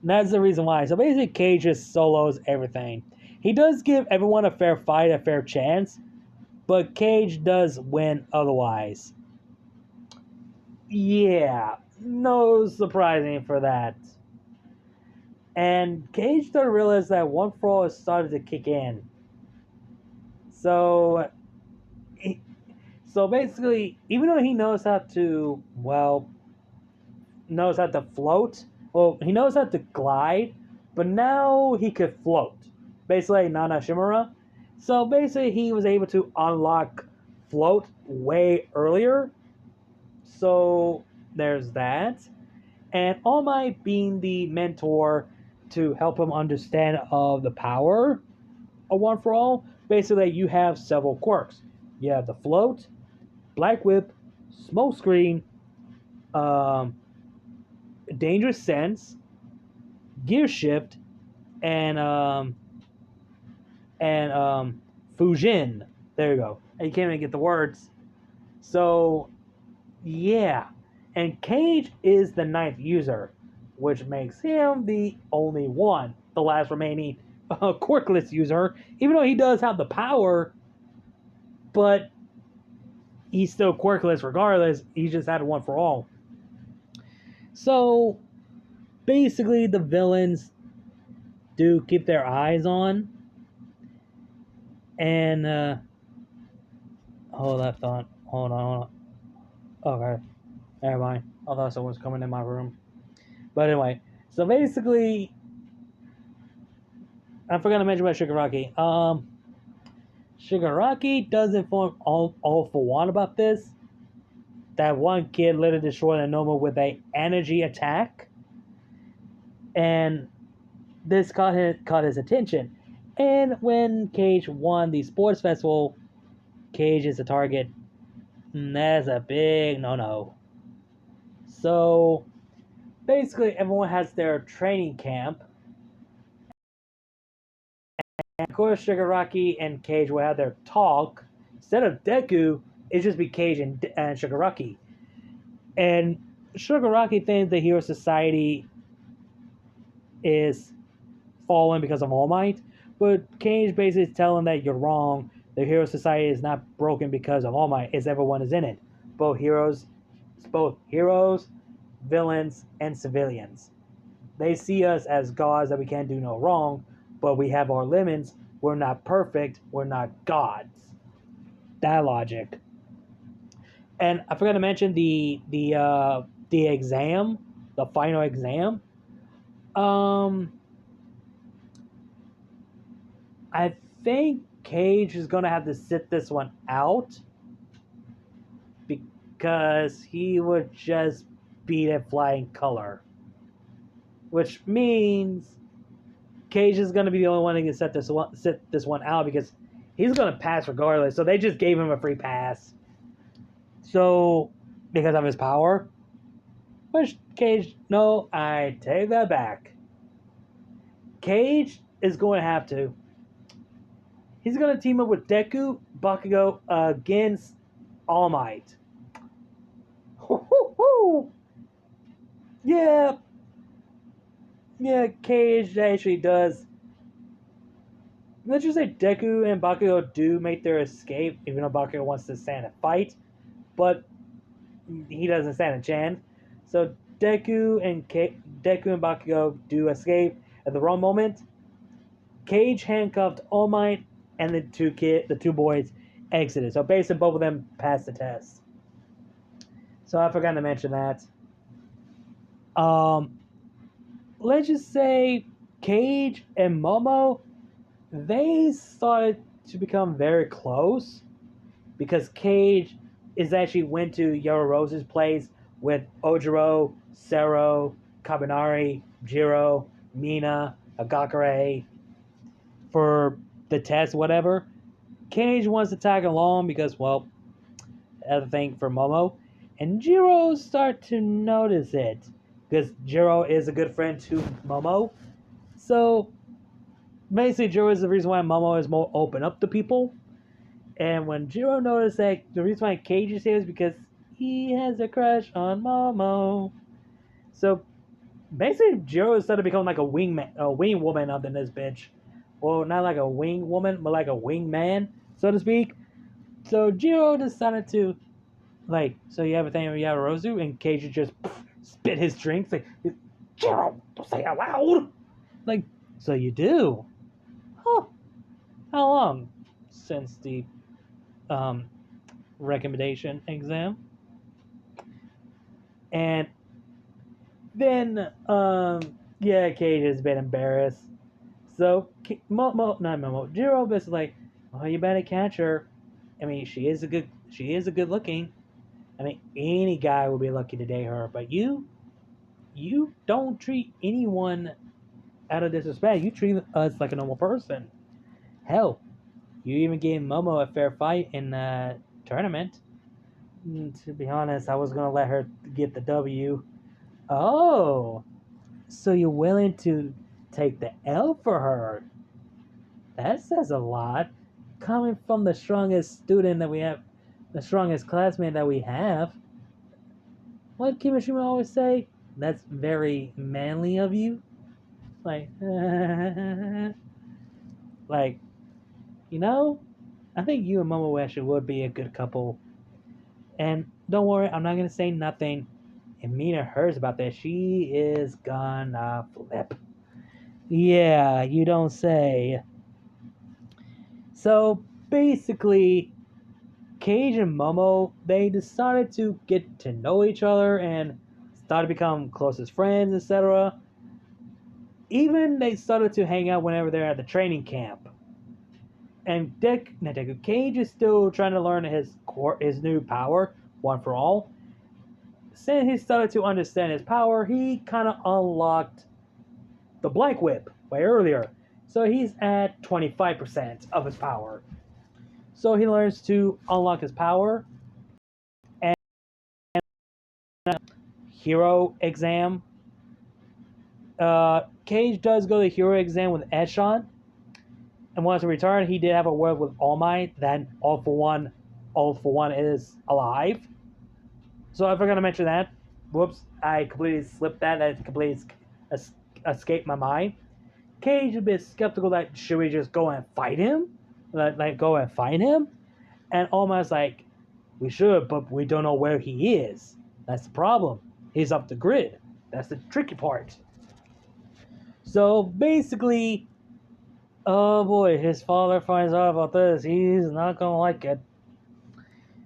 Speaker 1: And that's the reason why. So basically, Kage just solos everything. He does give everyone a fair fight, a fair chance, but Kage does win otherwise. Yeah, no surprising for that. And Kage started to realize that One for All has started to kick in. So, so basically, even though he knows how to, well, knows how to float, well, he knows how to glide, but now he could float. Basically, Nana Shimura. So basically, he was able to unlock float way earlier. So there's that. And All Might being the mentor to help him understand of the power of One for All. Basically, you have several quirks. You have the float, Black Whip, Smoke Screen, Dangerous Sense, Gear Shift, and Fujin. There you go. And you can't even get the words. So yeah, and Kage is the 9th user, which makes him the only one, the last remaining quirkless user. Even though he does have the power, but he's still quirkless regardless. He just had One for All. So basically, the villains do keep their eyes on. And hold on. Okay, never mind. I thought someone was coming in my room. But anyway, so basically, I forgot to mention about Shigaraki. Shigaraki does inform all for one about this. That one kid literally destroyed a Momo with a energy attack, and this caught his attention. And when Kage won the sports festival, Kage is the target. That's a big no-no. So basically, everyone has their training camp. And of course, Shigaraki and Kage will have their talk. Instead of Deku, it just be Kage and Shigaraki. And Shigaraki thinks the Hero Society is fallen because of All Might, but Kage basically is telling that you're wrong. The Hero Society is not broken because of All Might, it's everyone is in it. Both heroes, villains, and civilians. They see us as gods that we can't do no wrong, but we have our limits. We're not perfect. We're not gods. That logic. And I forgot to mention the exam, the final exam. I think Kage is gonna have to sit this one out because he would just beat it flying color, which means Kage is gonna be the only one who can sit this one out because he's gonna pass regardless. So they just gave him a free pass. So because of his power, which Kage, no, I take that back. Kage is going to have to. He's going to team up with Deku, Bakugo against All Might. Yeah. Yeah, Kage actually does. Let's just say Deku and Bakugo do make their escape, even though Bakugo wants to stand and fight. But he doesn't stand a chance. So Deku and Bakugo do escape at the wrong moment. Kage handcuffed All Might, and the two boys exited. So basically, both of them passed the test. So I forgot to mention that. Let's just say Kage and Momo, they started to become very close because Kage actually went to Yororozu's place with Ojiro, Sero, Kabinari, Jiro, Mina, Agakure for the test, whatever. Kage wants to tag along because, well, other thing for Momo, and Jiro start to notice it because Jiro is a good friend to Momo. So basically, Jiro is the reason why Momo is more open up to people. And when Jiro noticed that the reason why Kage is here is because he has a crush on Momo. So basically, Jiro started becoming like a wing woman up in this bitch. Well, not like a wing woman, but like a wing man, so to speak. So Jiro decided to, like, so you have a thing with Yabarozu, and Kage just spit his drinks. Like, Jiro, don't say it out loud. Like, so you do? Huh? How long since the recommendation exam? And then, yeah, Kage has been embarrassed. So, not Momo, Jiro is like, oh, you better catch her. I mean, she is a good looking. I mean, any guy will be lucky to date her, but you don't treat anyone out of disrespect. You treat us like a normal person. Hell, you even gave Momo a fair fight in the tournament. To be honest, I was gonna let her get the W. Oh, so you're willing to take the L for her? That says a lot. Coming from the strongest student that we have, the strongest classmate that we have. What Kimishima always say? That's very manly of you. Like, like, I think you and Momo actually would be a good couple. And don't worry, I'm not gonna say nothing. And Mina hears about that. She is gonna flip. Yeah, you don't say. So basically, Kage and Momo, they decided to get to know each other and started to become close as friends, etc. Even they started to hang out whenever they're at the training camp. And Kage is still trying to learn his new power, One for All. Since he started to understand his power, he kind of unlocked the Blank Whip way earlier. So he's at 25% of his power. So he learns to unlock his power. And hero exam. Kage does go to the hero exam with Eshon. And once he returned, he did have a word with All Might. Then All for One is alive. So I forgot to mention that. Whoops, I completely slipped that. That completely escaped my mind. Kage a bit skeptical that should we just go and fight him? Like go and find him? And All Might's like, we should, but we don't know where he is. That's the problem. He's up the grid. That's the tricky part. So basically, oh boy, his father finds out about this. He's not gonna like it.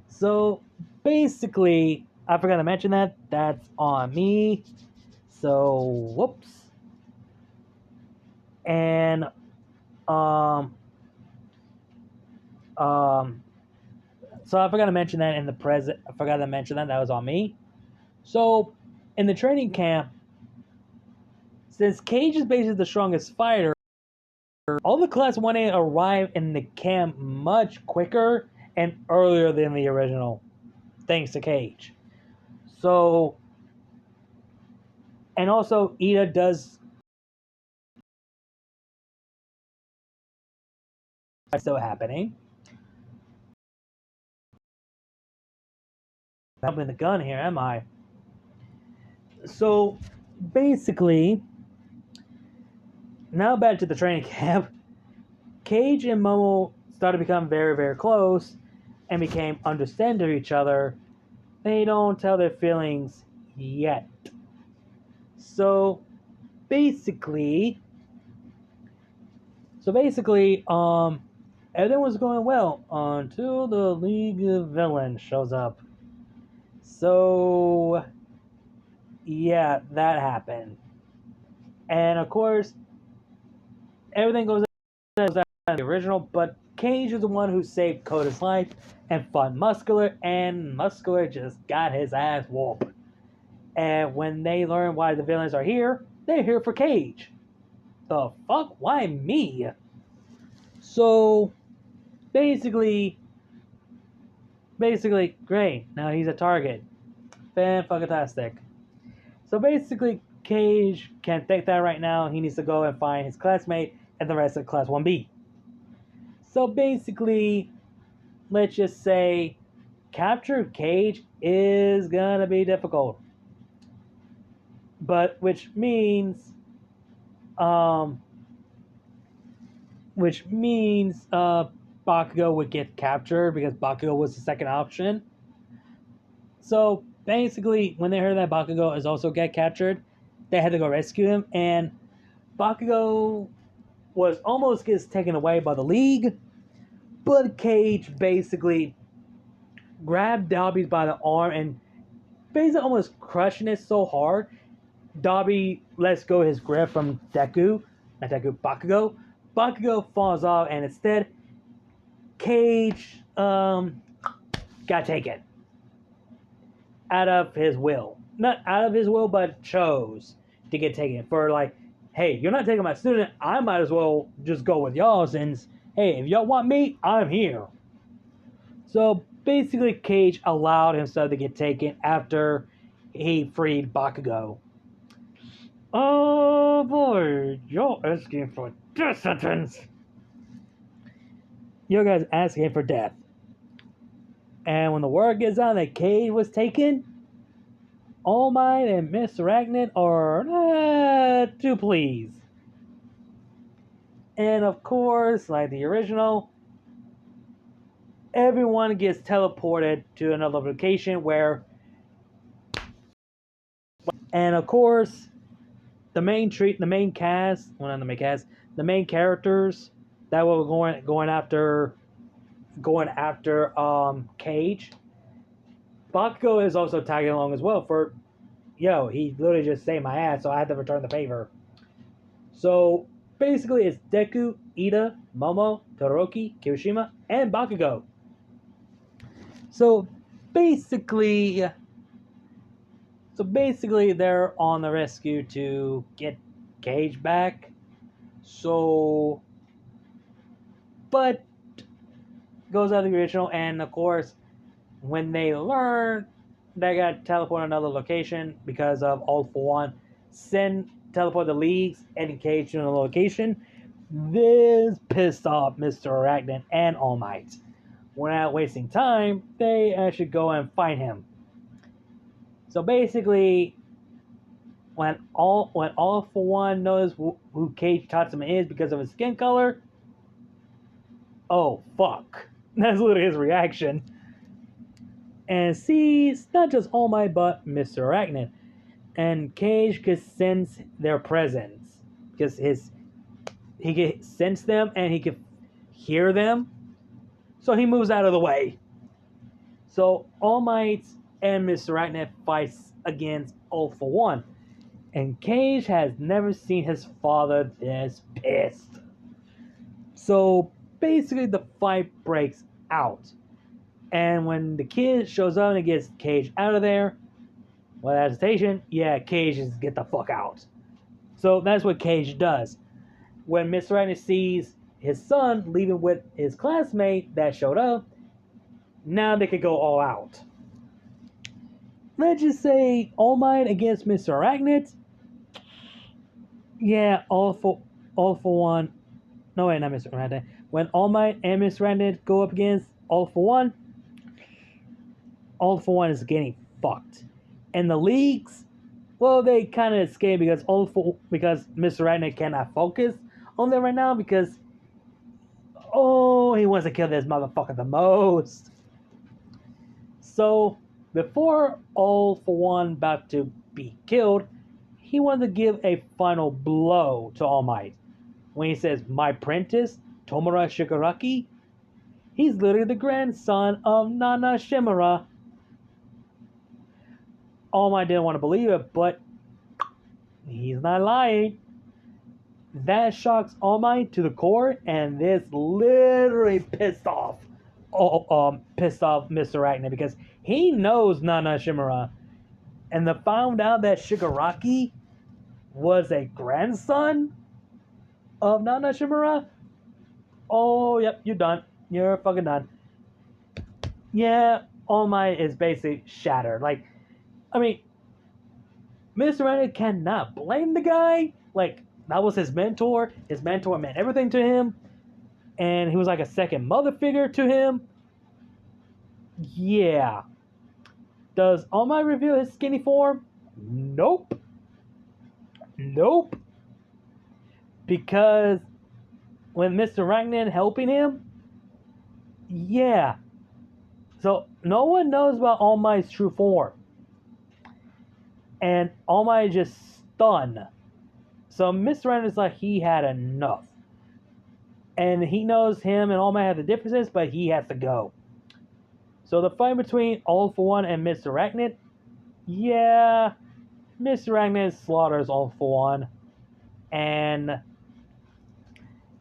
Speaker 1: So basically, I forgot to mention that. That's on me. So whoops. And so I forgot to mention that in the present. I forgot to mention that was on me. So in the training camp, since Kage is basically the strongest fighter, all the Class 1A arrive in the camp much quicker and earlier than the original, thanks to Kage. So, and also Ida does still happening. I'm jumping the gun here, am I? So basically, now back to the training camp. Kage and Momo started to become very, very close and became understanding of each other. They don't tell their feelings yet. So basically, everything was going well until the League of Villains shows up. So yeah, that happened. And of course, everything goes as the original, but Kage is the one who saved Koda's life and fought Muscular, and Muscular just got his ass whooped. And when they learn why the villains are here, they're here for Kage. The fuck? Why me? So, basically, basically, great. Now he's a target. Fan-fucking-tastic. So basically, Kage can't take that right now. He needs to go and find his classmate and the rest of Class 1B. So basically, let's just say capture Kage is gonna be difficult. But um Bakugo would get captured because Bakugo was the second option. So basically, when they heard that Bakugo is also get captured, they had to go rescue him, and Bakugo was almost gets taken away by the League, but Kage basically grabbed Dobby by the arm and basically almost crushing it so hard, Dobby lets go his grip from Bakugo. Bakugo falls off, and instead, Kage got taken out of his will. Not out of his will, but chose to get taken for like, hey, you're not taking my student. I might as well just go with y'all since, hey, if y'all want me, I'm here. So basically, Kage allowed himself to get taken after he freed Bakugo. Oh boy, you're asking for death sentence. You guys asking for death. And when the word gets out that Kage was taken, All Might and Miss Arachnid are too pleased. And of course, like the original, everyone gets teleported to another location where, and of course, the main characters that were going after Kage. Bakugo is also tagging along as well for, he literally just saved my ass, so I had to return the favor. So basically, it's Deku, Ida, Momo, Todoroki, Kirishima, and Bakugo. So basically, they're on the rescue to get Kage back. So, but goes out of the original, and of course, when they learn they got teleported to another location because of All for One, teleport the Leagues and Kage to another location. This pissed off Mr. Arachnid and All Might. Without wasting time, they actually go and find him. So basically, when All for One knows who Kage Tatsuma is because of his skin color, oh fuck. That's literally his reaction. And sees not just All Might but Mr. Arachnid. And Kage could sense their presence because he could sense them and he could hear them. So he moves out of the way. So All Might and Mr. Arachnid fights against All for One. And Kage has never seen his father this pissed. So basically the fight breaks out. And when the kid shows up and gets Kage out of there, without hesitation, Kage just get the fuck out. So that's what Kage does. When Mr. Arachnid sees his son leaving with his classmate that showed up, now they could go all out. Let's just say All Might against Mr. Arachnid. All for One. No, wait, not Mr. Arachnid. When All Might and Mr. Arachnid go up against All for One is getting fucked. And the Leagues, well, they kind of escape because Mr. Arachnid cannot focus on them right now because, he wants to kill this motherfucker the most. So, before All for One about to be killed, he wanted to give a final blow to All Might. When he says, "My apprentice, Tomura Shigaraki," he's literally the grandson of Nana Shimura. All Might didn't want to believe it, but he's not lying. That shocks All Might to the core, and this literally pissed off Mr. Arachnid because he knows Nana Shimura, and found out that Shigaraki was a grandson of Nana Shimura. Oh, yep, you're done. You're fucking done. yeah, All Might is basically shattered. Like, I mean, Mr. Reddit cannot blame the guy. Like, that was his mentor. His mentor meant everything to him. And he was like a second mother figure to him. Yeah. Does All Might reveal his skinny form? Nope. Nope. Because when Mr. Arachnid helping him, yeah. So no one knows about All Might's true form. And All Might is just stunned. So Mr. Arachnid's like, he had enough. And he knows him and All Might have the differences, but he has to go. So the fight between All For One and Mr. Arachnid, yeah, Mr. Arachnid slaughters All For One. And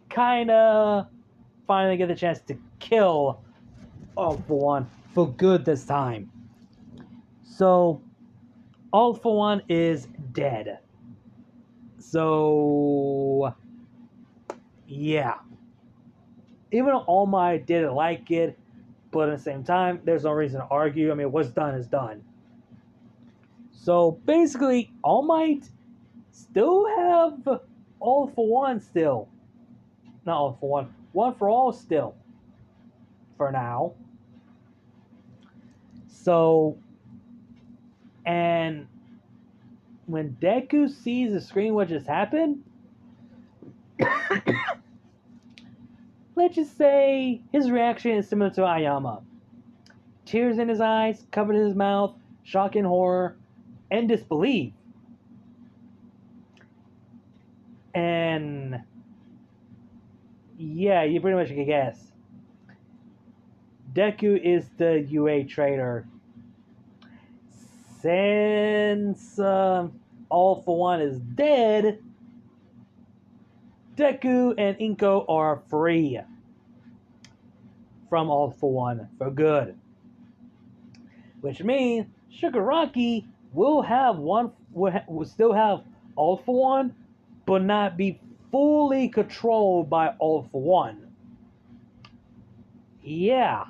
Speaker 1: kinda finally get the chance to kill All For One for good this time. So All For One is dead. So yeah. Even though All Might didn't like it, but at the same time, there's no reason to argue. I mean, what's done is done. So basically, All Might still have All For One still. Not All For One. One for All still. For now. So, and when Deku sees the screen what just happened, let's just say his reaction is similar to Ayama. Tears in his eyes, covered in his mouth, shock and horror, and disbelief. And yeah, you pretty much can guess. Deku is the UA traitor. Since All For One is dead, Deku and Inko are free from All For One for good. Which means Shigaraki will have will still have All For One, but not be fully controlled by All For One. Yeah.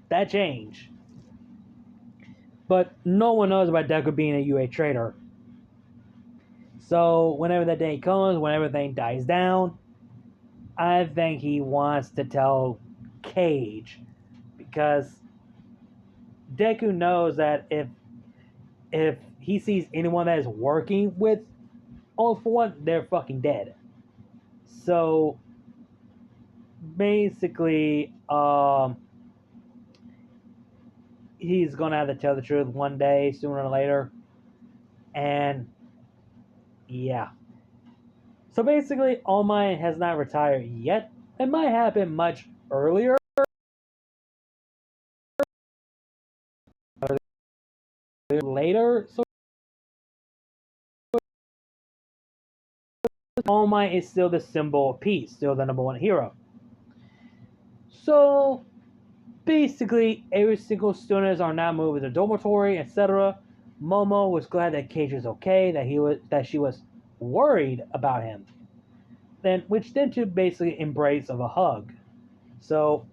Speaker 1: That changed. But no one knows about Deku being a UA traitor. So whenever that day comes, when everything dies down, I think he wants to tell Kage. Because Deku knows that if he sees anyone that is working with All For One, they're fucking dead. So basically, he's gonna have to tell the truth one day, sooner or later. And yeah. So basically, All Might has not retired yet. It might happen much earlier. Later. So All Might is still the symbol of peace, still the number one hero. So basically, every single students are now moved to the dormitory, etc. Momo was glad that Kage was okay, that she was worried about him. Then which then to basically embrace of a hug. So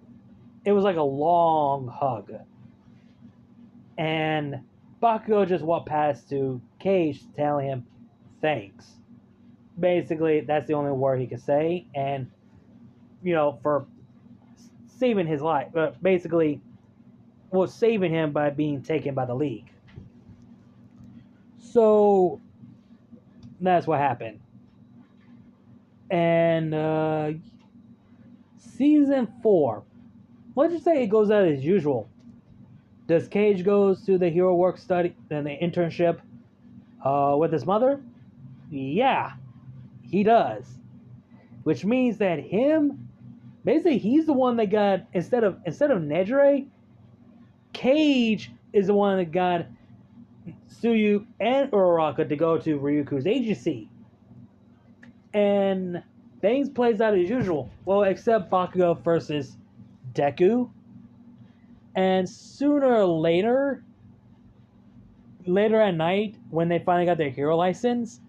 Speaker 1: it was like a long hug. And Bakugo just walked past to Kage telling him thanks. Basically, that's the only word he could say, and for saving his life. But basically, was saving him by being taken by the League. So that's what happened. And season 4, let's just say it goes out as usual. Does Kage goes to the hero work study and the internship with his mother? Yeah, he does. Which means that basically he's the one that got instead of Nejire, Kage is the one that got Tsuyu and Uraraka to go to Ryuku's agency. And things plays out as usual. Well, except Bakugo versus Deku. And sooner or later at night, when they finally got their hero license,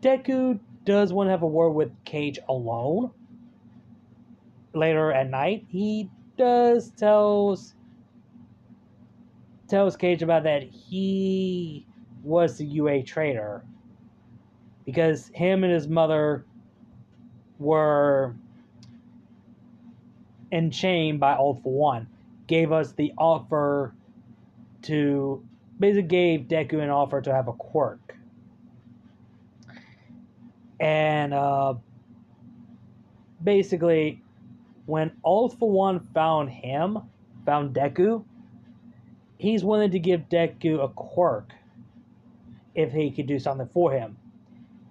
Speaker 1: Deku does want to have a word with Kage alone. Later at night, he tells Kage about that he was the UA traitor because him and his mother were enchained by All for One. Gave us the offer to basically gave Deku an offer to have a quirk. And basically, when All for One found Deku, he's willing to give Deku a quirk if he could do something for him.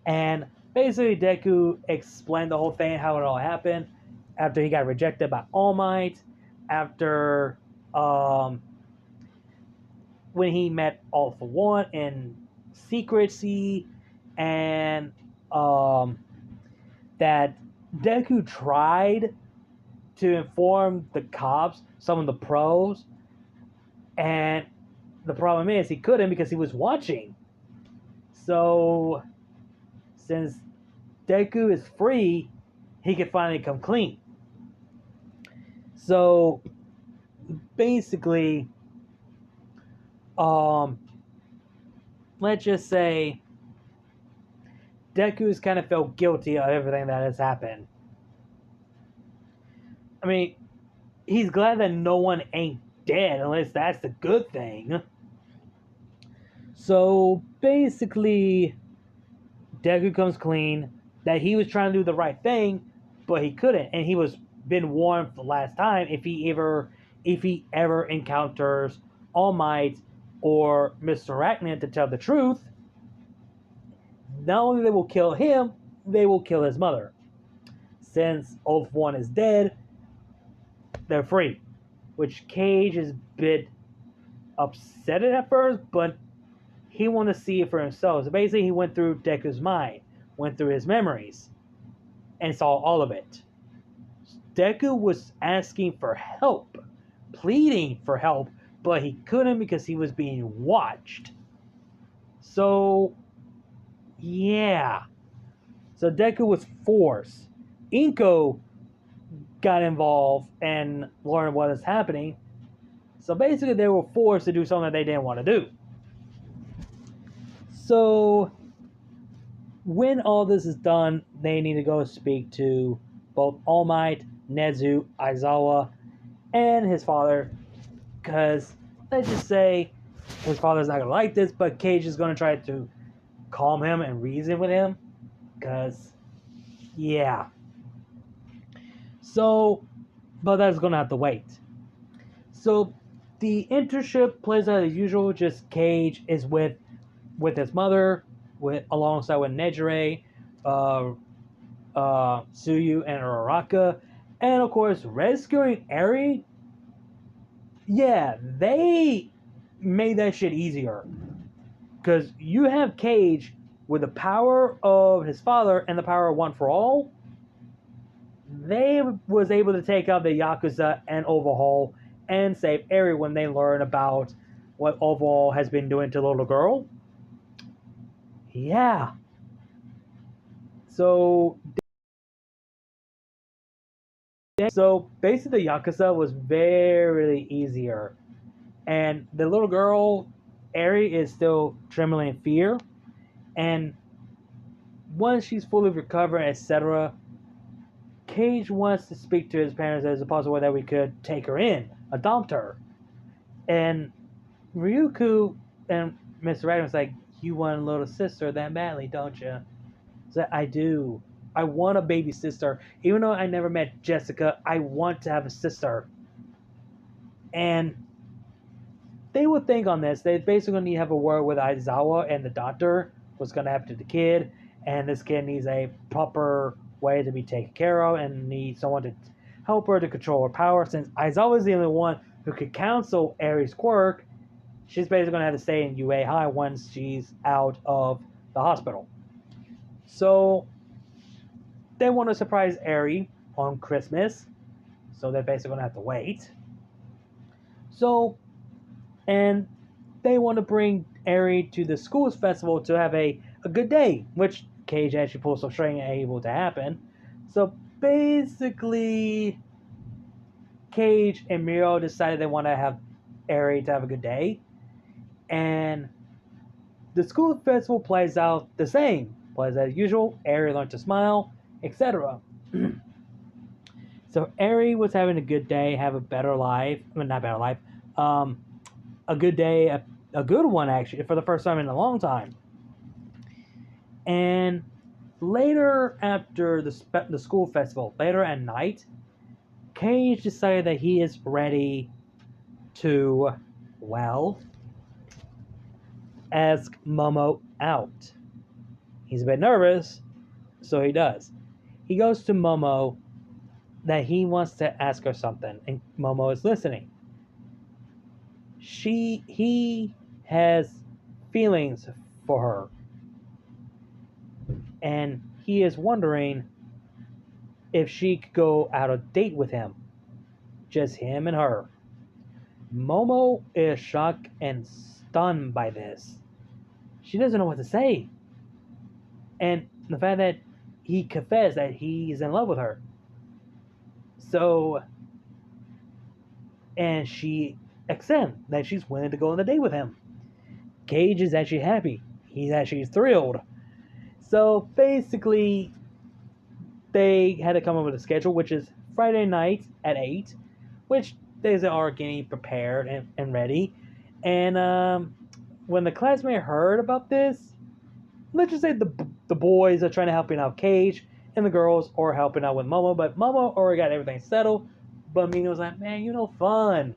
Speaker 1: And basically, Deku explained the whole thing, how it all happened, after he got rejected by All Might, after when he met All for One in secrecy, and that Deku tried to inform the cops, some of the pros, and the problem is he couldn't because he was watching. So since Deku is free, he could finally come clean. So basically, let's just say Deku's kind of felt guilty of everything that has happened. I mean, he's glad that no one ain't dead, unless that's the good thing. So basically, Deku comes clean that he was trying to do the right thing, but he couldn't, and he was been warned the last time if he ever encounters All Might or Mr. Arachnid to tell the truth, not only they will kill him, they will kill his mother. Since All for One is dead, they're free. Which Kage is a bit upset at first, but he wanted to see it for himself. So basically, he went through Deku's mind, went through his memories, and saw all of it. Deku was asking for help, pleading for help, but he couldn't because he was being watched. So, yeah. So Deku was forced. Inko got involved and learned what is happening. So basically, they were forced to do something they didn't want to do. So when all this is done, they need to go speak to both All Might, Nezu, Aizawa, and his father. Because let's just say his father's not going to like this, but Kage is going to try to calm him and reason with him. Because, yeah. So, but that's going to have to wait. So the internship plays out as usual. Just Kage is with his mother, alongside with Nejire, Tsuyu, and Uraraka, and of course rescuing Eri. Yeah, they made that shit easier because you have Kage with the power of his father and the power of One for All. They was able to take out the Yakuza and Overhaul and save Eri when they learn about what Overhaul has been doing to the little girl. Yeah. So basically, the Yakuza was very easier. And the little girl, Eri, is still trembling in fear. And once she's fully recovered, etc., Kage wants to speak to his parents as a possible way that we could take her in, adopt her. And Ryuko and Mr. Ragnar like, you want a little sister that badly, don't you? So I do. I want a baby sister. Even though I never met Jessica, I want to have a sister. And they would think on this. They basically need to have a word with Aizawa and the doctor. What's going to happen to the kid. And this kid needs a proper way to be taken care of and needs someone to help her to control her power. Since Aizawa is the only one who could counsel Eri's quirk, she's basically going to have to stay in UA High once she's out of the hospital. So they want to surprise Eri on Christmas. So they're basically going to have to wait. So, and they want to bring Eri to the school's festival to have a good day, which Kage actually pulls some string and able to happen. So basically, Kage and Miro decided they want to have Eri to have a good day. And the school festival plays out the same. Plays as usual, Eri learned to smile, etc. So Eri was having a good day, have a better life. I mean, not better life. A good day, a good one actually, for the first time in a long time. And later, after the school festival, later at night, Kage decided that he is ready to, well, ask Momo out. He's a bit nervous, so he does. He goes to Momo that he wants to ask her something, and Momo is listening. He has feelings for her, and he is wondering if she could go out a date with him. Just him and her. Momo is shocked and stunned by this. She doesn't know what to say. And the fact that he confessed that he's in love with her. So, and she accepts that she's willing to go on a date with him. Kage is actually happy. He's actually thrilled. So basically, they had to come up with a schedule, which is Friday night at 8, which they are getting prepared and ready. And when the classmate heard about this, let's just say the boys are trying to help out Kage, and the girls are helping out with Momo, but Momo already got everything settled. But Mina was like, man, fun.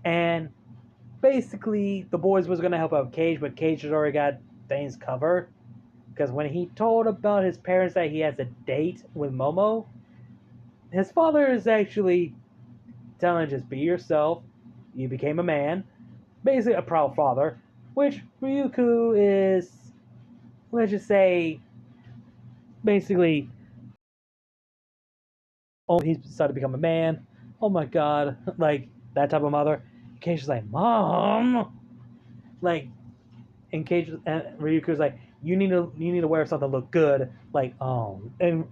Speaker 1: And basically, the boys was going to help out Kage, but Kage has already got things covered. Because when he told about his parents that he has a date with Momo, his father is actually telling him, just be yourself. You became a man. Basically, a proud father. Which Ryuko is, let's just say, basically, oh, he's decided to become a man. Oh my god. Like, that type of mother. Kage is like, Mom! Like, and Kage and Ryuko's like, you need to wear something to look good. Like, oh. And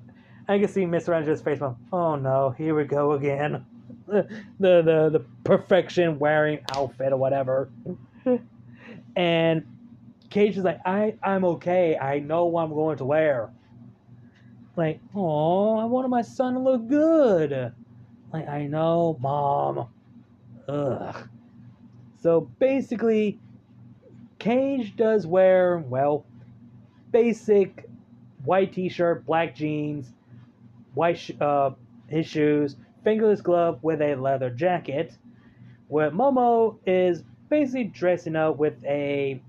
Speaker 1: I can see Mr. Angela's face. Oh no, here we go again. The perfection wearing outfit or whatever. And Kage is like, I'm okay. I know what I'm going to wear. Like, oh, I wanted my son to look good. Like, I know, Mom. Ugh. So basically, Kage does wear, well, basic white t-shirt, black jeans, his shoes, fingerless glove with a leather jacket. Where Momo is basically dressing up with a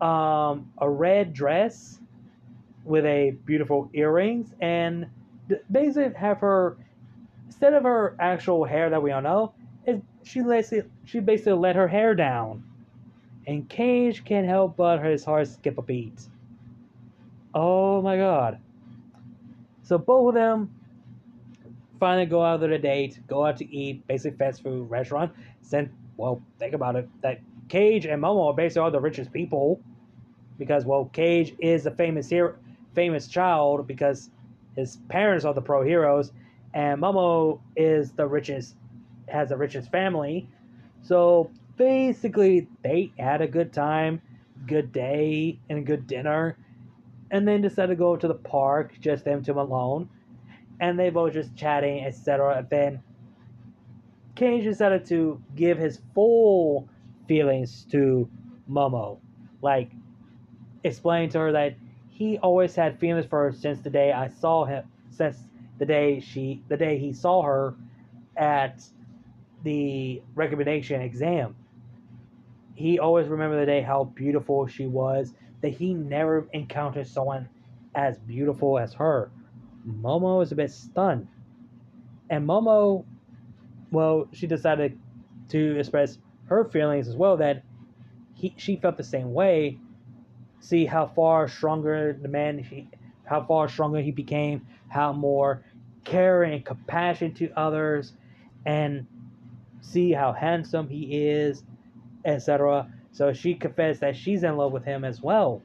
Speaker 1: red dress with a beautiful earrings, and basically have her, instead of her actual hair that we all know, she basically let her hair down. And Kage can't help but his heart skip a beat. Oh my god. So both of them finally go out on a date, go out to eat, basically fast food restaurant. Well, think about it, that Kage and Momo are basically all the richest people. Because, well, Kage is a famous child because his parents are the pro heroes, and Momo is has the richest family. So basically, they had a good time, good day, and a good dinner, and then decided to go to the park, just them two alone, and they both just chatting, etc. And then Kage decided to give his full feelings to Momo, like explain to her that he always had feelings for her since the day I saw him, since the day he saw her at the recommendation exam. He always remembered the day how beautiful she was, that he never encountered someone as beautiful as her. Momo is a bit stunned. And Momo, well, she decided to express her feelings as well, that she felt the same way. See how far stronger how far stronger he became, how more caring and compassion to others, and see how handsome he is, etc. So she confessed that she's in love with him as well.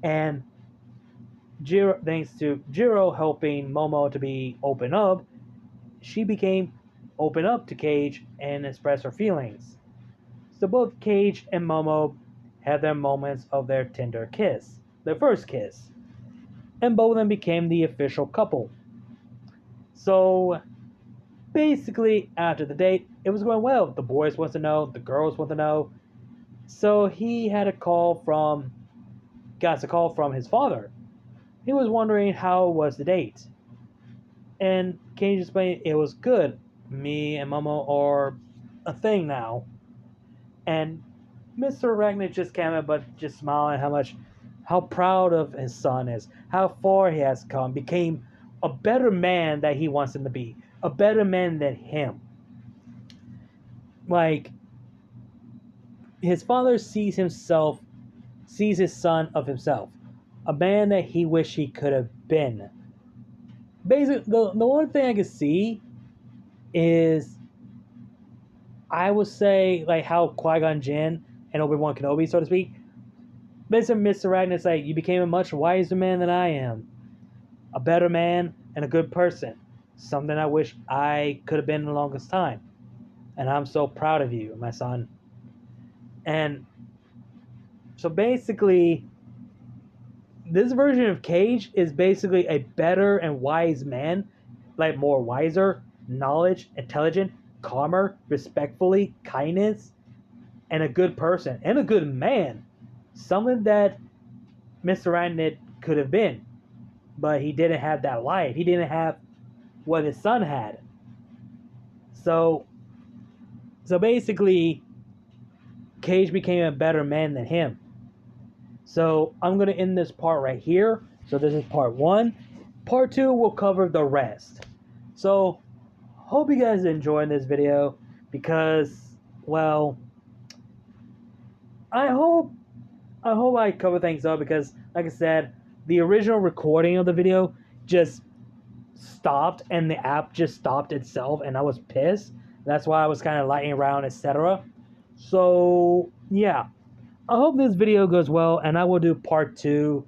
Speaker 1: And thanks to Jiro helping Momo to be open up, she became open up to Kage and expressed her feelings. So both Kage and Momo had their moments of their tender kiss, their first kiss, and both of them became the official couple. So basically, after the date, it was going well. The boys want to know, the girls want to know. So he got a call from his father. He was wondering how was the date, and Kage explained it was good. Me and Momo are a thing now. And Mr. Arachnid just came in, but just smiling how proud of his son is, how far he has come, became a better man that he wants him to be, a better man than him. Like, his father sees his son of himself, a man that he wished he could have been. Basically, the one thing I can see is, I would say, like how Qui-Gon Jinn and Obi-Wan Kenobi, so to speak, basically Mr. Arachnid's like, you became a much wiser man than I am, a better man and a good person, something I wish I could have been the longest time, and I'm so proud of you, my son. And so basically, this version of Kage is basically a better and wise man, like more wiser, knowledge, intelligent, calmer, respectfully, kindness, and a good person, and a good man. Something that Mr. Arachnid could have been, but he didn't have that light. He didn't have what his son had. So basically, Kage became a better man than him. So I'm going to end this part right here. So this is part 1. Part 2 will cover the rest. So hope you guys are enjoying this video, because, well, I hope I cover things up, because, like I said, the original recording of the video just stopped, and the app just stopped itself, and I was pissed. That's why I was kind of lighting around, etc. So, yeah. I hope this video goes well, and I will do part 2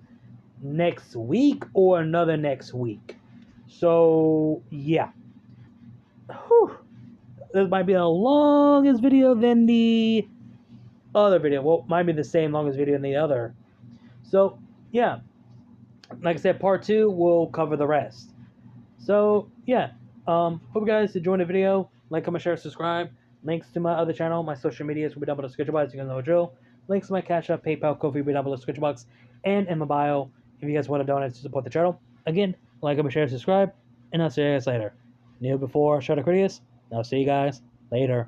Speaker 1: next week or another next week. So, yeah. Whew. This might be the longest video than the other video. Well, might be the same longest video than the other. So, yeah. Like I said, part 2 will cover the rest. So, yeah. Hope you guys enjoyed the video. Like, comment, share, subscribe. Links to my other channel, my social medias will be down below the description box. You guys know the drill. Links to my Cash App, PayPal, Ko-fi will be down below the description box and in my bio if you guys want to donate to support the channel. Again, like, comment, share, subscribe, and I'll see you guys later. Kneel before, shout out Critias. I'll see you guys later.